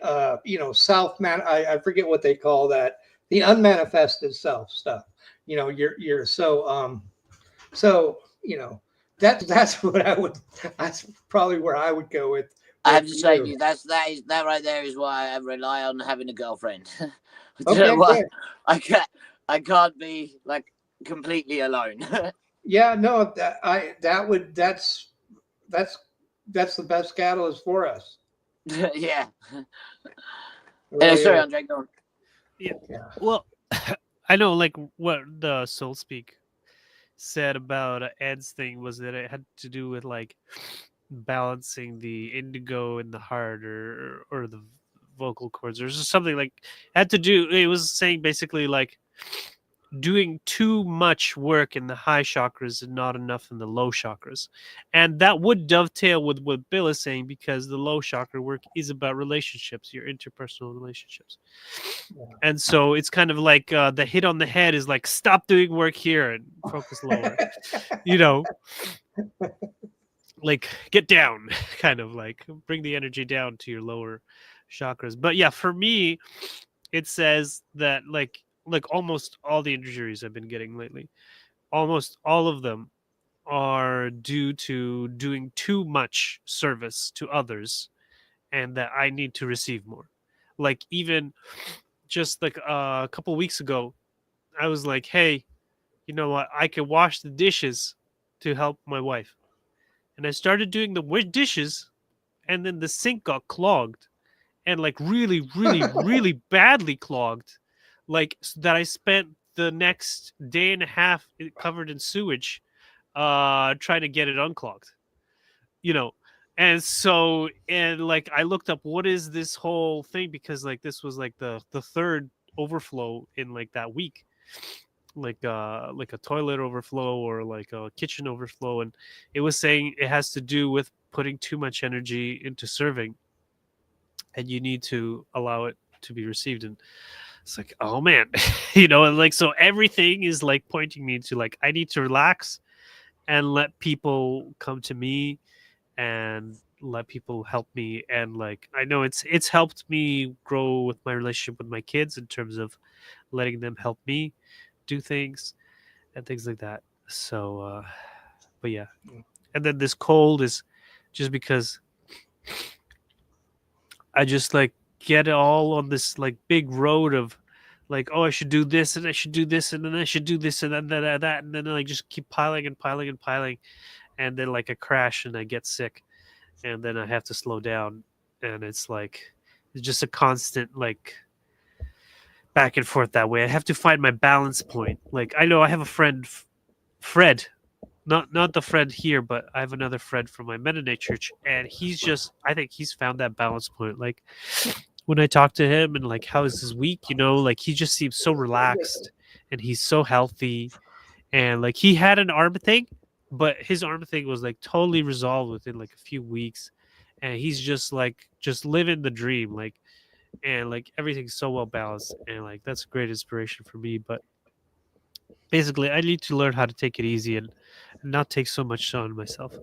self man. I forget what they call that, the unmanifested self stuff. You're so that's what I would. That's probably where I would go I have with to say, you. dude, that right there is why I rely on having a girlfriend. Do you know Okay, what? good. I can't be like completely alone. Yeah, no, that's that's the best catalyst for us. Yeah. It Anyway, really sorry, is. Andre, go on. Yeah. Yeah. Well, I know like what the Soul Speak said about Ed's thing was that it had to do with like balancing the indigo in the heart or the vocal cords or just something like had to do it was saying basically like doing too much work in the high chakras and not enough in the low chakras. And that would dovetail with what Bill is saying because the low chakra work is about relationships, your interpersonal relationships. Yeah. And so it's kind of like the hit on the head is like, stop doing work here and focus lower, you know, like get down, kind of like bring the energy down to your lower chakras. But yeah, for me, it says that like almost all the injuries I've been getting lately, almost all of them are due to doing too much service to others, and that I need to receive more. Like even just like a couple weeks ago, I was like, "Hey, you know what? I can wash the dishes to help my wife." And I started doing the dishes, and then the sink got clogged, and like really, really, really badly clogged, like that I spent the next day and a half covered in sewage, trying to get it unclogged. You know, and so and like I looked up what is this whole thing, because like this was like the third overflow in like that week, like a toilet overflow or like a kitchen overflow, and it was saying it has to do with putting too much energy into serving, and you need to allow it to be received. And it's like, oh man, and like so everything is like pointing me to like I need to relax and let people come to me and let people help me. And like I know it's helped me grow with my relationship with my kids in terms of letting them help me do things and things like that. So but yeah, and then this cold is just because I just like get it all on this like big road of like, oh, I should do this and I should do this and then I should do this and then that and then like just keep piling and piling and piling, and then like I crash and I get sick, and then I have to slow down, and it's like it's just a constant like back and forth that way. I have to find my balance point. Like I know I have a friend, Fred, not the Fred here, but I have another Fred from my Mennonite church, and he's just I think he's found that balance point. Like when I talk to him and like how is his week, like he just seems so relaxed and he's so healthy, and like he had an arm thing, but his arm thing was like totally resolved within like a few weeks, and he's just like just living the dream, like, and like everything's so well balanced, and like that's a great inspiration for me. But basically I need to learn how to take it easy and not take so much on myself.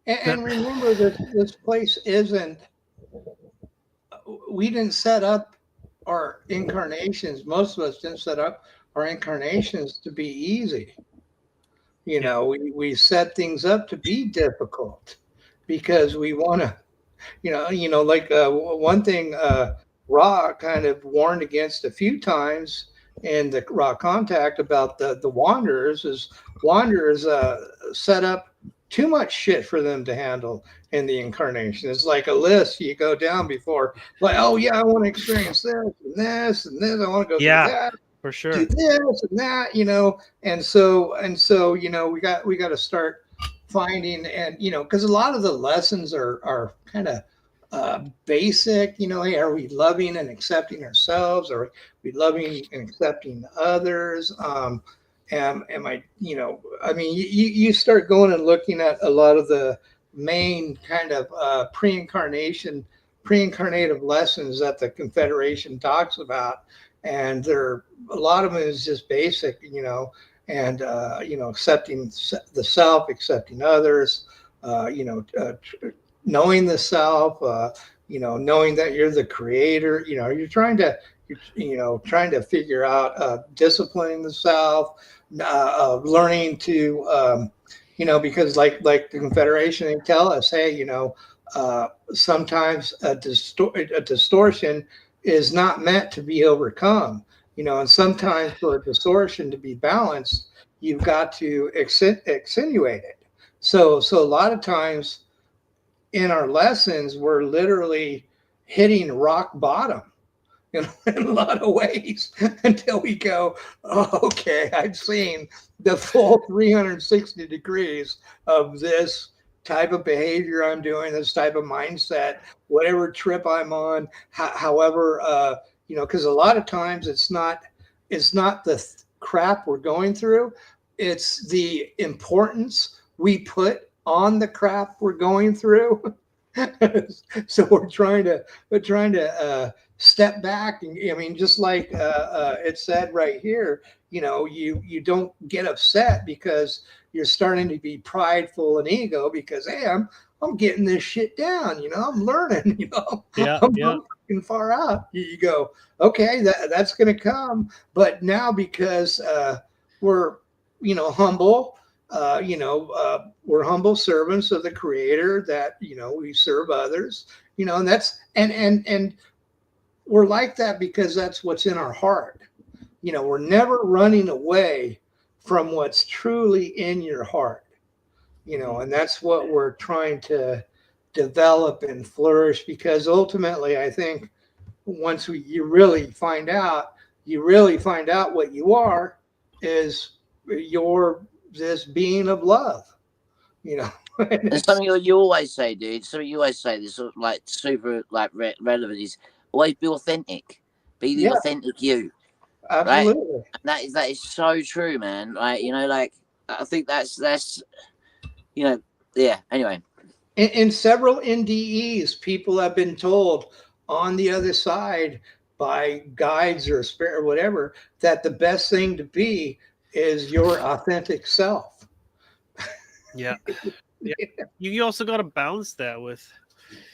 And remember, this place isn't. We didn't set up our incarnations. Most of us didn't set up our incarnations to be easy. We set things up to be difficult because we want to. Like one thing Ra kind of warned against a few times in the Ra contact about the wanderers is wanderers set up too much shit for them to handle in the incarnation. It's like a list you go down before, like, oh yeah, I want to experience this and this and this. I want to go through that, for sure, do this and that, and so we got to start finding, and because a lot of the lessons are kind of basic. Hey, are we loving and accepting ourselves? Are we loving and accepting others? Am I, I mean, you start going and looking at a lot of the main kind of pre-incarnative lessons that the Confederation talks about, and a lot of it is just basic, and accepting the self, accepting others, knowing the self, knowing that you're the creator. You're trying to figure out disciplining the self, learning to, because like the Confederation, they tell us, hey, sometimes a distortion is not meant to be overcome, and sometimes for a distortion to be balanced, you've got to accentuate it. So a lot of times in our lessons, we're literally hitting rock bottom in a lot of ways until we go, oh, okay, I've seen the full 360 degrees of this type of behavior I'm doing, this type of mindset, whatever trip I'm on, however, because a lot of times it's not the crap we're going through, it's the importance we put on the crap we're going through. So we're trying to step back, and I mean, just like it said right here, you don't get upset because you're starting to be prideful and ego because, hey, I'm getting this shit down. I'm learning. Yeah, I'm yeah. fucking far out. You go, okay, that's going to come. But now because we're, humble, we're humble servants of the Creator that, we serve others, and that's, and we're like that because that's what's in our heart. We're never running away from what's truly in your heart, and that's what we're trying to develop and flourish, because ultimately I think once you really find out what you are is you're this being of love, and And something you always say, dude, something you always say, this sort of like super like relevant is always be authentic. Be the yeah, authentic you. Right? absolutely. And that is so true, man. Like, like I think that's yeah. Anyway. In several NDEs, people have been told on the other side by guides or spirit or whatever that the best thing to be is your authentic self. Yeah. Yeah. You also got to balance that with.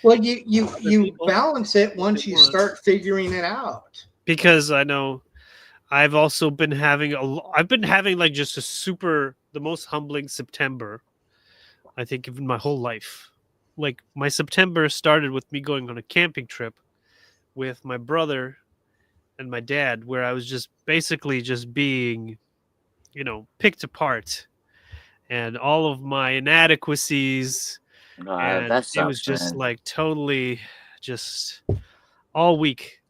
Well, you balance it once you start figuring it out. Because I know I've also been having like just the most humbling September, I think, in my whole life. Like my September started with me going on a camping trip with my brother and my dad, where I was just basically just being, picked apart, and all of my inadequacies, and That it was sucks, just man. like totally just all week.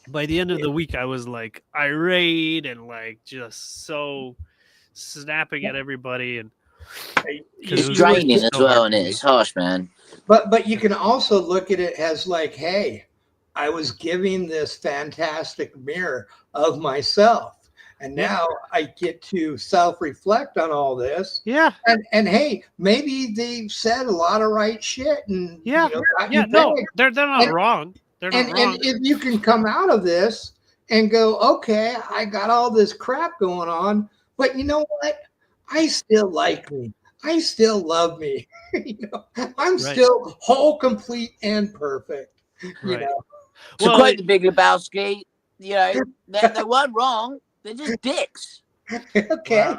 By the end of the week, I was like irate and like just so snapping at everybody, and It's draining as well, and it's harsh, man. But you can also look at it as like, hey, I was giving this fantastic mirror of myself, and now I get to self-reflect on all this. Yeah. And hey, maybe they said a lot of right shit, and no, they're not wrong. They're not wrong. And if you can come out of this and go, okay, I got all this crap going on, but you know what? I still like me. I still love me. I'm still whole, complete, and perfect. Right. To quote the Big Lebowski, they weren't wrong. They're just dicks. Okay.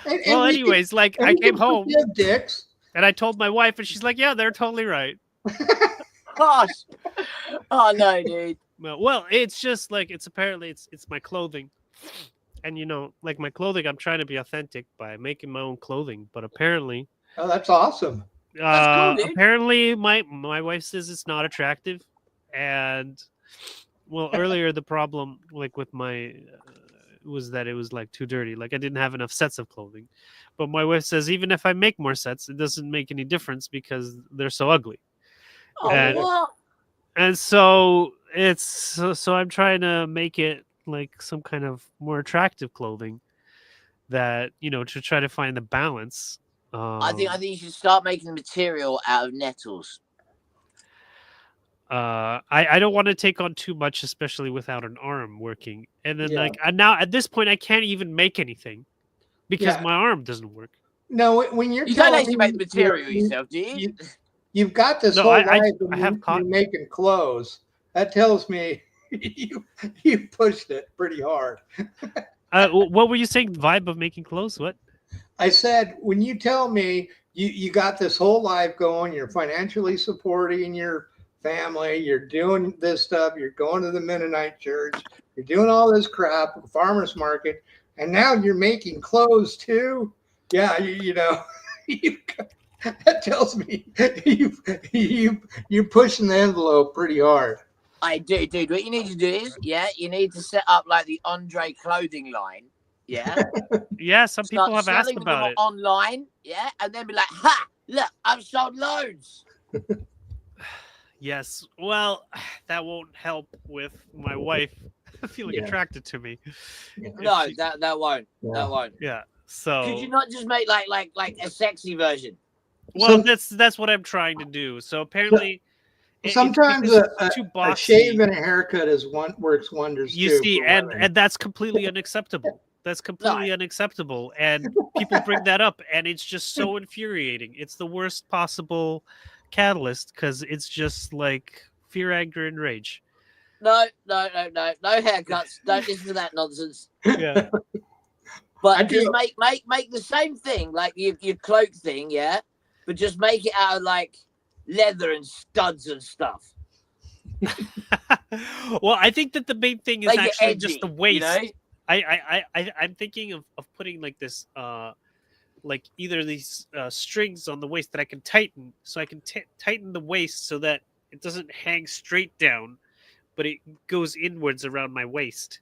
Well, anyways, like I came home, dicks, and I told my wife, and she's like, "Yeah, they're totally right." Gosh. Oh no, dude. Well, it's just like it's my clothing, and like my clothing, I'm trying to be authentic by making my own clothing, but apparently, oh, that's awesome. That's cool, dude. Apparently, my wife says it's not attractive, and earlier the problem like with my was that it was like too dirty, like I didn't have enough sets of clothing, but my wife says even if I make more sets, it doesn't make any difference because they're so ugly. Oh, and so it's so I'm trying to make it like some kind of more attractive clothing that to try to find the balance. I think you should start making the material out of nettles. I don't want to take on too much, especially without an arm working. And then now at this point I can't even make anything because my arm doesn't work. No, when you don't actually make the material yourself, do you? You've got this whole life I have you're making clothes. That tells me you pushed it pretty hard. What were you saying? Vibe of making clothes? What? I said, when you tell me you got this whole life going, you're financially supporting your family, you're doing this stuff, you're going to the Mennonite church, you're doing all this crap, farmer's market, and now you're making clothes too. Yeah, that tells me you're pushing the envelope pretty hard. I do, dude. What you need to do is, you need to set up like the Andrii clothing line. Yeah. Yeah, some people have asked about it online. Yeah, and then be like, "Ha! Look, I've sold loads." Yes. Well, that won't help with my wife feeling attracted to me. No, that won't. Yeah. That won't. Yeah. So could you not just make like a sexy version? Well, that's what I'm trying to do. So apparently, sometimes a shave and a haircut works wonders. You see, and that's completely unacceptable. That's completely unacceptable, and people bring that up, and it's just so infuriating. It's the worst possible catalyst because it's just like fear, anger, and rage. No haircuts. Don't listen to that nonsense. Yeah. But just make the same thing, like your cloak thing, yeah. But just make it out of like leather and studs and stuff. Well, I think that the main thing is Make it actually edgy, just the waist. you know? I'm thinking of putting like this like either these strings on the waist that I can tighten, so I can tighten the waist so that it doesn't hang straight down, but it goes inwards around my waist.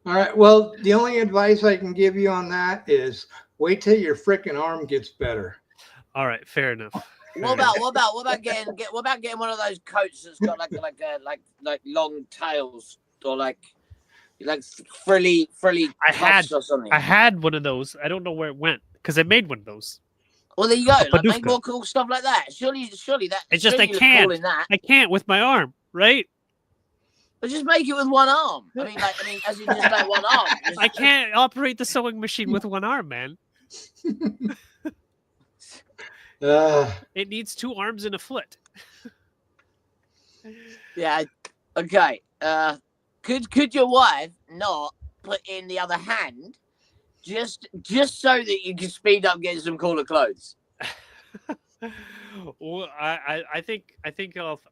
All right. Well, the only advice I can give you on that is wait till your freaking arm gets better. All right, fair enough. What about getting one of those coats that's got like long tails or like frilly cuffs or something? I had one of those. I don't know where it went because I made one of those. Well, there you go. Like, make more cool stuff like that. Surely that. It's just I can't. Cool in that. I can't with my arm, right? But just make it with one arm. I mean, as in just like one arm. I can't operate the sewing machine with one arm, man. It needs 2 arms and a foot. Yeah. Okay. Could your wife not put in the other hand, just so that you can speed up getting some cooler clothes? Well, I think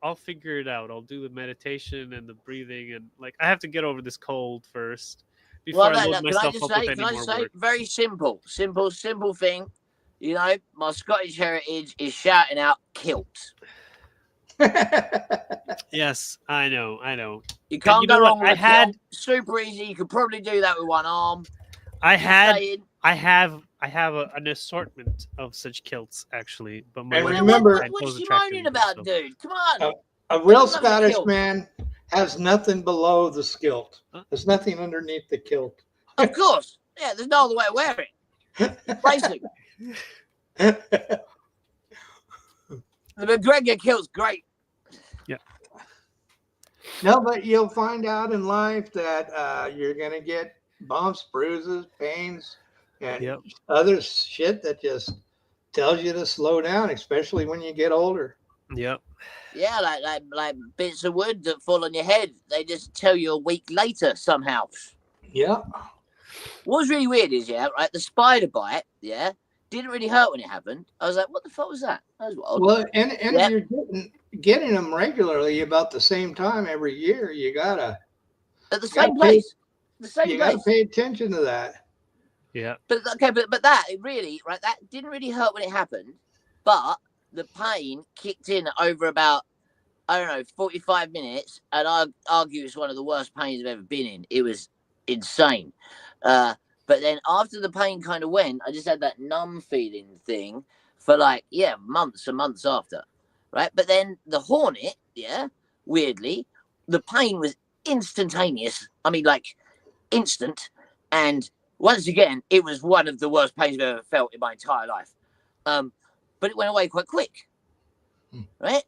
I'll figure it out. I'll do the meditation and the breathing, and like I have to get over this cold first before I load myself up with any more work. Very simple thing. You know, my Scottish heritage is shouting out kilt. Yes, I know. You can't go wrong with kilt. Super easy. You could probably do that with one arm. I have an assortment of such kilts actually, but my remember, what's you moaning about, dude? Come on. A real Scottish man has nothing below the kilt. There's nothing underneath the kilt. Of course, yeah. There's no other way to wear it. Basically, the McGregor kilt's great. Yeah. No, but you'll find out in life that you're gonna get bumps, bruises, pains, and other shit that just tells you to slow down, especially when you get older. Yep. Yeah, like bits of wood that fall on your head. They just tell you a week later somehow. Yeah. What's really weird is, right, the spider bite, didn't really hurt when it happened. I was like, what the fuck was that? That was wild. Well, and if you're getting them regularly about the same time every year, you gotta at the same place. You gotta pay attention to that. Yeah. But that really, right, that didn't really hurt when it happened, but the pain kicked in over about, I don't know, 45 minutes, and I argue it's one of the worst pains I've ever been in. It was insane. But then after the pain kind of went, I just had that numb feeling thing for months and months after, right? But then the hornet, weirdly, the pain was instantaneous. I mean, like instant. And once again, it was one of the worst pains I've ever felt in my entire life. But it went away quite quick, right?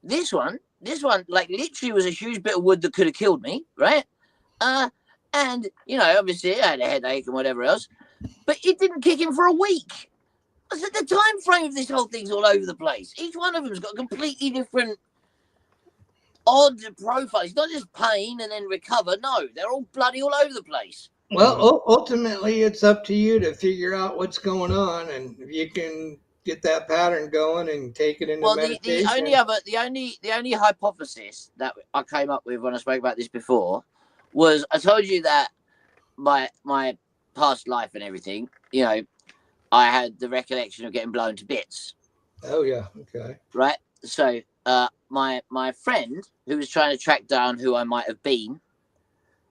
This one, like literally was a huge bit of wood that could have killed me, right? And, obviously I had a headache and whatever else, but it didn't kick in for a week. I said the time frame of this whole thing's all over the place. Each one of them's got a completely different odd profile. It's not just pain and then recover. No, they're all bloody all over the place. Well, ultimately, it's up to you to figure out what's going on, and if you can get that pattern going and take it into meditation. The only hypothesis that I came up with when I spoke about this before was I told you that my past life and everything, I had the recollection of getting blown to bits. Oh yeah, okay. Right. So my friend who was trying to track down who I might have been,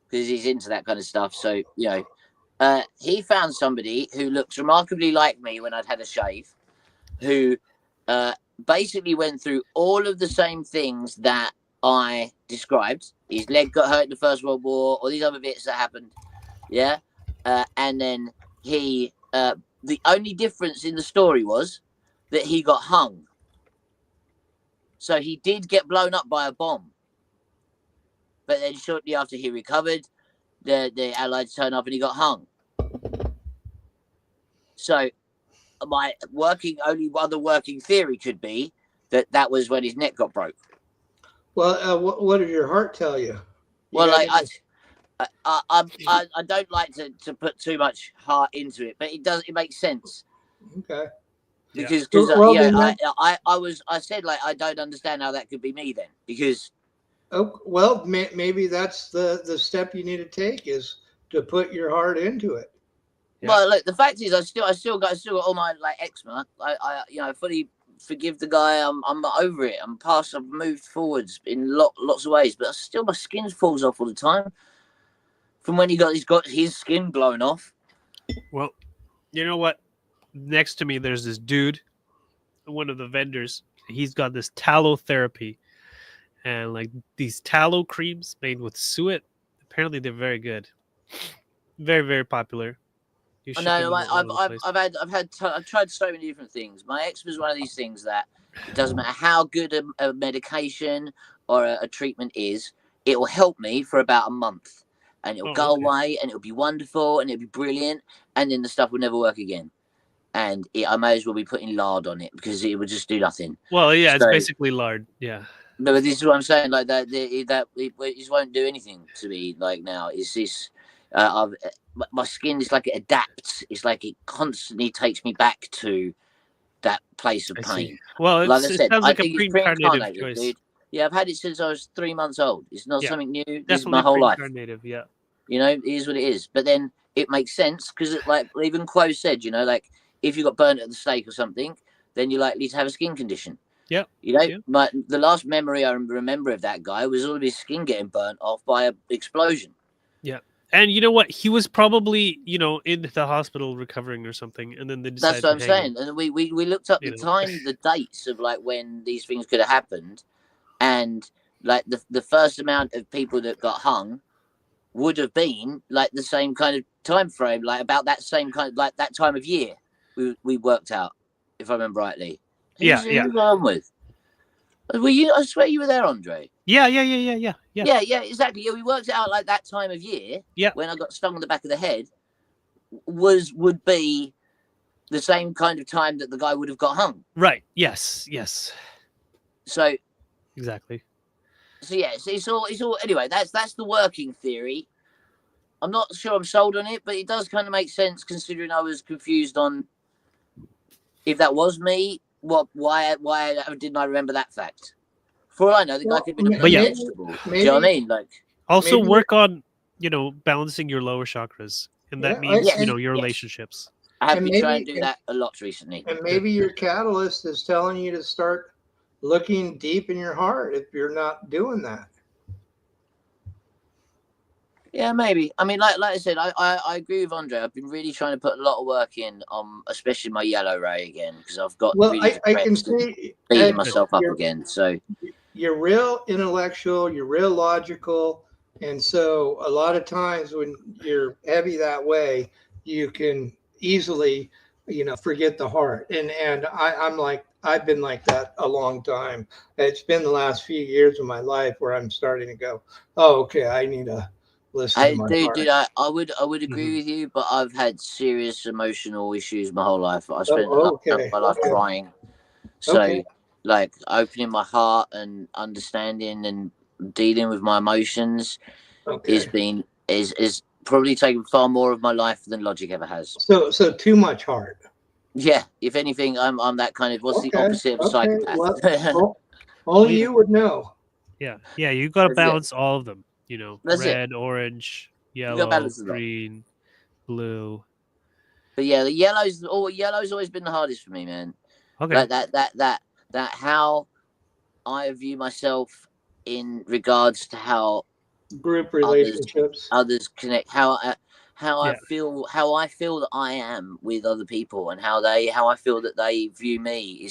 because he's into that kind of stuff. So he found somebody who looks remarkably like me when I'd had a shave, who basically went through all of the same things that I described. His leg got hurt in the First World War, all these other bits that happened. Yeah. And then he, the only difference in the story was that he got hung. So he did get blown up by a bomb. But then shortly after he recovered, the Allies turn up and he got hung. So my only other working theory could be that was when his neck got broke. Well, what did your heart tell you? Well, like I don't like to put too much heart into it, but it makes sense. Okay. Because I said like I don't understand how that could be me then, because maybe that's the step you need to take, is to put your heart into it. Well, look, the fact is I still got all my like eczema. I fully forgive the guy. I'm over it. I've moved forwards in lots of ways, but still my skin falls off all the time from when he's got his skin blown off. Well, you know what? Next to me, there's this dude, one of the vendors. He's got this tallow therapy, and like these tallow creams made with suet. Apparently, they're very good, very, very popular. I've tried so many different things. My eczema is one of these things that it doesn't matter how good a medication or a treatment is, it will help me for about a month, and it'll go away, and it'll be wonderful, and it'll be brilliant, and then the stuff will never work again. And I may as well be putting lard on it because it would just do nothing. Well, yeah, it's basically lard. Yeah. No, but this is what I'm saying. Like that it just won't do anything to me. Like now, it's this. My skin is like it adapts. It's like it constantly takes me back to that place of pain. Well, like it sounds like a pre-incarnated choice. Dude. Yeah, I've had it since I was 3 months old. It's not something new. This Definitely is my whole life. Yeah. You know, it is what it is. But then it makes sense because, like even Quo said, you know, like if you got burnt at the stake or something, then you're likely to have a skin condition. Yeah. You know, the last memory I remember of that guy was all of his skin getting burnt off by an explosion. Yeah. And you know what? He was probably, in the hospital recovering or something. And then they decided That's what I'm saying. And we looked up the dates of like when these things could have happened. And like the first amount of people that got hung would have been like the same kind of time frame, like about that same kind of like that time of year we worked out, if I remember rightly. Who was on with? Were you? I swear you were there, Andrii. Yeah, exactly. Yeah, we worked it out like that time of year. Yeah. When I got stung on the back of the head, would be the same kind of time that the guy would have got hung. Right. Yes. So. Exactly. So yeah, it's all. Anyway, that's the working theory. I'm not sure I'm sold on it, but it does kind of make sense considering I was confused on if that was me. Why didn't I remember that fact? For all I know, the guy could have been a vegetable. Do you know what I mean? Like, also work on balancing your lower chakras, and that means your relationships. I have been trying to do that a lot recently. And maybe your catalyst is telling you to start looking deep in your heart if you're not doing that. Yeah, maybe. I mean, like I said, I agree with Andrii. I've been really trying to put a lot of work in on, especially my yellow ray again, because I've got I can see beating myself up again. So you're real intellectual, you're real logical, and so a lot of times when you're heavy that way, you can easily, forget the heart. And I'm like, I've been like that a long time. It's been the last few years of my life where I'm starting to go, oh, okay, I need to listen to my heart. Dude, I would agree with you, but I've had serious emotional issues my whole life. I spent my life crying. So, like, opening my heart and understanding and dealing with my emotions is probably taken far more of my life than logic ever has. So too much heart. Yeah, if anything, I'm that kind of the opposite of a psychopath. Well, only you would know. Yeah, you've got to balance all of them. Red, orange, yellow, green, blue. But yeah, the yellow's always been the hardest for me, man. Okay. Like that how I view myself in regards to how group relationships others connect, how I feel that I am with other people, and how I feel that they view me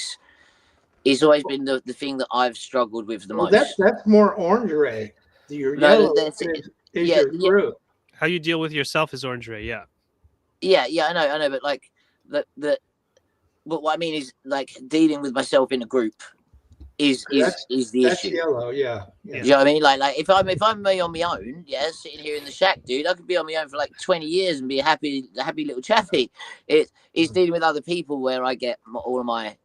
is always been the thing that I've struggled with the most. That's more Andrii. Your yellow is your group. How you deal with yourself is Andrii, yeah, I know, but like but what I mean is like dealing with myself in a group is the that's issue. yellow. Yeah. Do you know what I mean? Like if I'm me on my own, yeah, sitting here in the shack, dude, I could be on my own for like 20 years and be a happy little chappy. It's dealing with other people where I get all of my.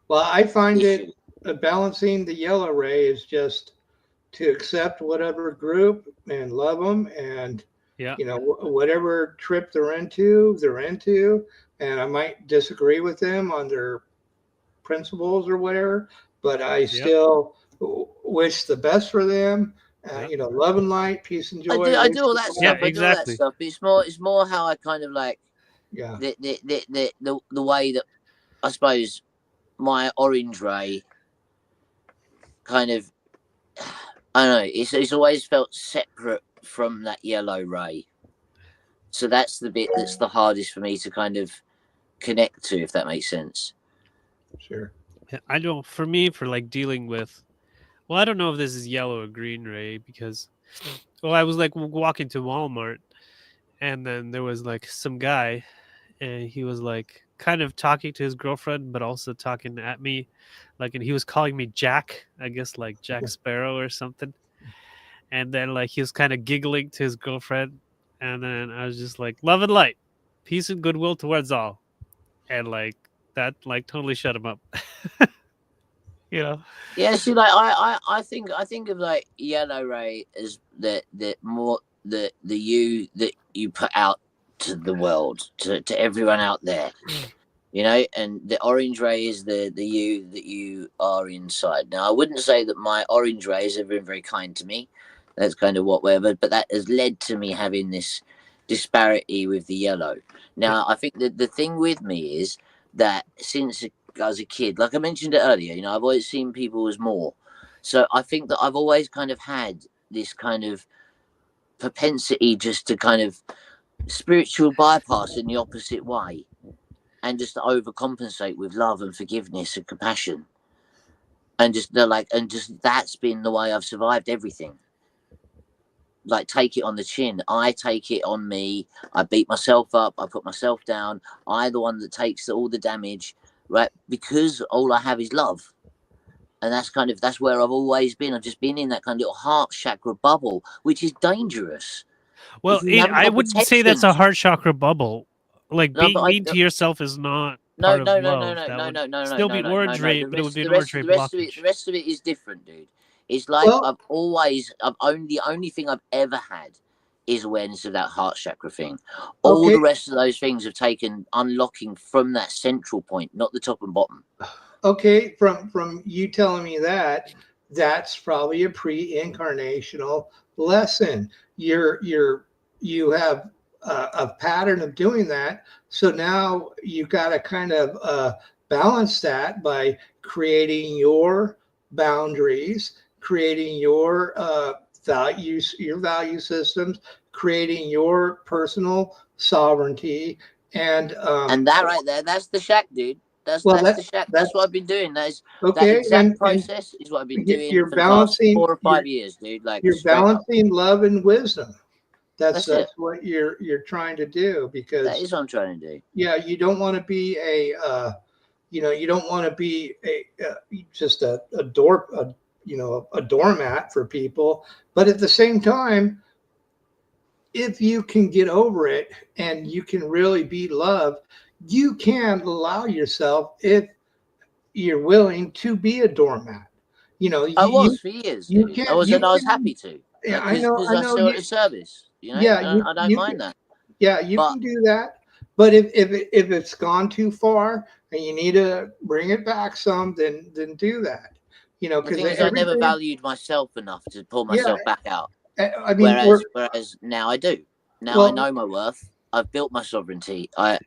Well, I find issue. it balancing the yellow ray is just to accept whatever group and love them, and Yeah. whatever trip they're into, and I might disagree with them on their principles or whatever, but I still wish the best for them. Love and light, peace and joy. I do all that Yeah, stuff. I do all that exactly. stuff. But it's more how I kind of like the way that I suppose my orange ray kind of, I don't know, it's always felt separate from that yellow ray. So that's the bit that's the hardest for me to kind of connect to, if that makes sense. Sure. Yeah, I know for me, for like dealing with, well, I don't know if this is yellow or green ray because, well, I was like walking to Walmart and then there was like some guy and he was like kind of talking to his girlfriend, but also talking at me. Like, and he was calling me Jack, I guess like Jack Sparrow or something. And then like he was kind of giggling to his girlfriend. And then I was just like, love and light, peace and goodwill towards all. And like that, like totally shut him up. Yeah, see, like I think of like yellow ray as the more the you that you put out to the world, to everyone out there, and the orange ray is the you that you are inside. Now, I wouldn't say that my orange rays have been very kind to me. That's kind of whatever, but that has led to me having this disparity with the yellow. Now, I think that the thing with me is that since I was a kid, like I mentioned it earlier, I've always seen people as more. So I think that I've always kind of had this kind of propensity just to kind of spiritual bypass in the opposite way and just to overcompensate with love and forgiveness and compassion. And just that's been the way I've survived everything. Like, take it on the chin. I take it on me. I beat myself up. I put myself down. I'm the one that takes all the damage, right? Because all I have is love. And that's where I've always been. I've just been in that kind of little heart chakra bubble, which is dangerous. Well, I wouldn't say that's a heart chakra bubble. Like being mean to yourself is not part of love. No. Still be orange ray, but it would be an orange ray blockage. The rest of it is different, dude. It's like the only thing I've ever had is awareness of that heart chakra thing. All the rest of those things have taken unlocking from that central point, not the top and bottom. Okay, from you telling me that's probably a pre-incarnational lesson. You have a pattern of doing that, so now you've got to kind of balance that by creating your boundaries, creating your value systems, creating your personal sovereignty, and that right there, that's the shack, dude. That's the shack. That's what I've been doing. That exact process is what I've been doing for the past 4 or 5 years, dude. Like, you're balancing love and wisdom. That's it. what you're trying to do, because that is what I'm trying to do. Yeah, you don't want to be you don't want to be just a doormat for people. But at the same time, if you can get over it and you can really be love, you can allow yourself, if you're willing, to be a doormat. I was for years. I was happy to. Yeah, I know. I saw it as service. Yeah, I don't mind that. Yeah, you can do that. But if it's gone too far and you need to bring it back some, then do that. Because I never valued myself enough to pull myself back out. I mean, whereas now I do. Now I know my worth. I've built my sovereignty. I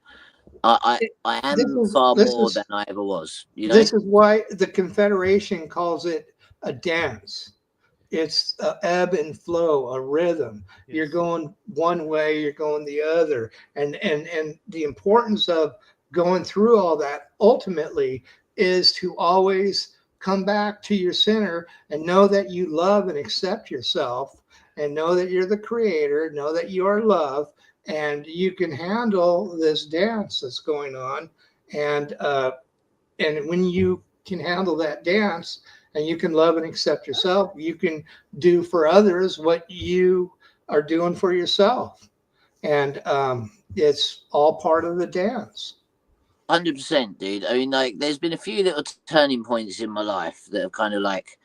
am far more than I ever was. This is why the Confederation calls it a dance. It's an ebb and flow, a rhythm. Yes. You're going one way, you're going the other. And the importance of going through all that ultimately is to always come back to your center and know that you love and accept yourself, and know that you're the creator, know that you are love, and you can handle this dance that's going on. And And when you can handle that dance and you can love and accept yourself, you can do for others what you are doing for yourself. And it's all part of the dance. 100%, dude. I mean, like, there's been a few little turning points in my life that have kind of like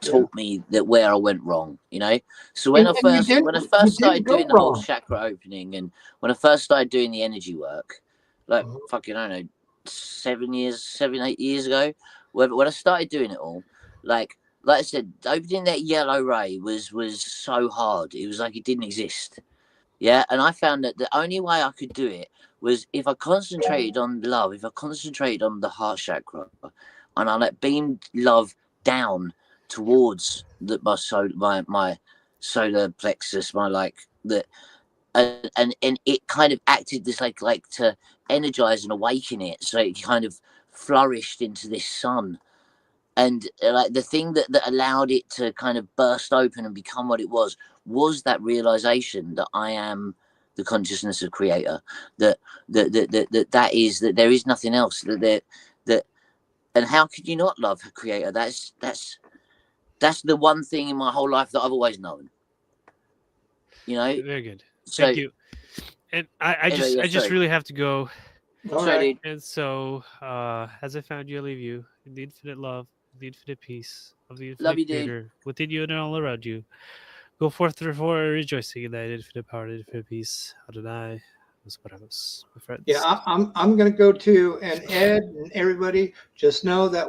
taught me that where I went wrong, you know. So when I first started doing the whole chakra opening, and when I first started doing the energy work, like fucking, I don't know, 7, 8 years ago, when I started doing it all, like I said, opening that yellow ray was so hard. It was like it didn't exist. Yeah, and I found that the only way I could do it was if I concentrated on love, if I concentrated on the heart chakra, and I like beamed love down towards my solar plexus, my like the and it kind of acted this like to energize and awaken it, so it kind of flourished into this sun. And like the thing that allowed it to kind of burst open and become what it was that realization that I am the consciousness of creator, that is that there is nothing else, that and how could you not love a creator? That's the one thing in my whole life that I've always known, you know. Very good. So, thank you. And I just really have to go. All right. And so as I found you, I leave you in the infinite love, the infinite peace of the infinite love you, creator dude. within you and all around you. Go forth, therefore, rejoicing in that infinite power and infinite peace. Adonai, my friends. Yeah, I'm going to go too. And Ed and everybody, just know that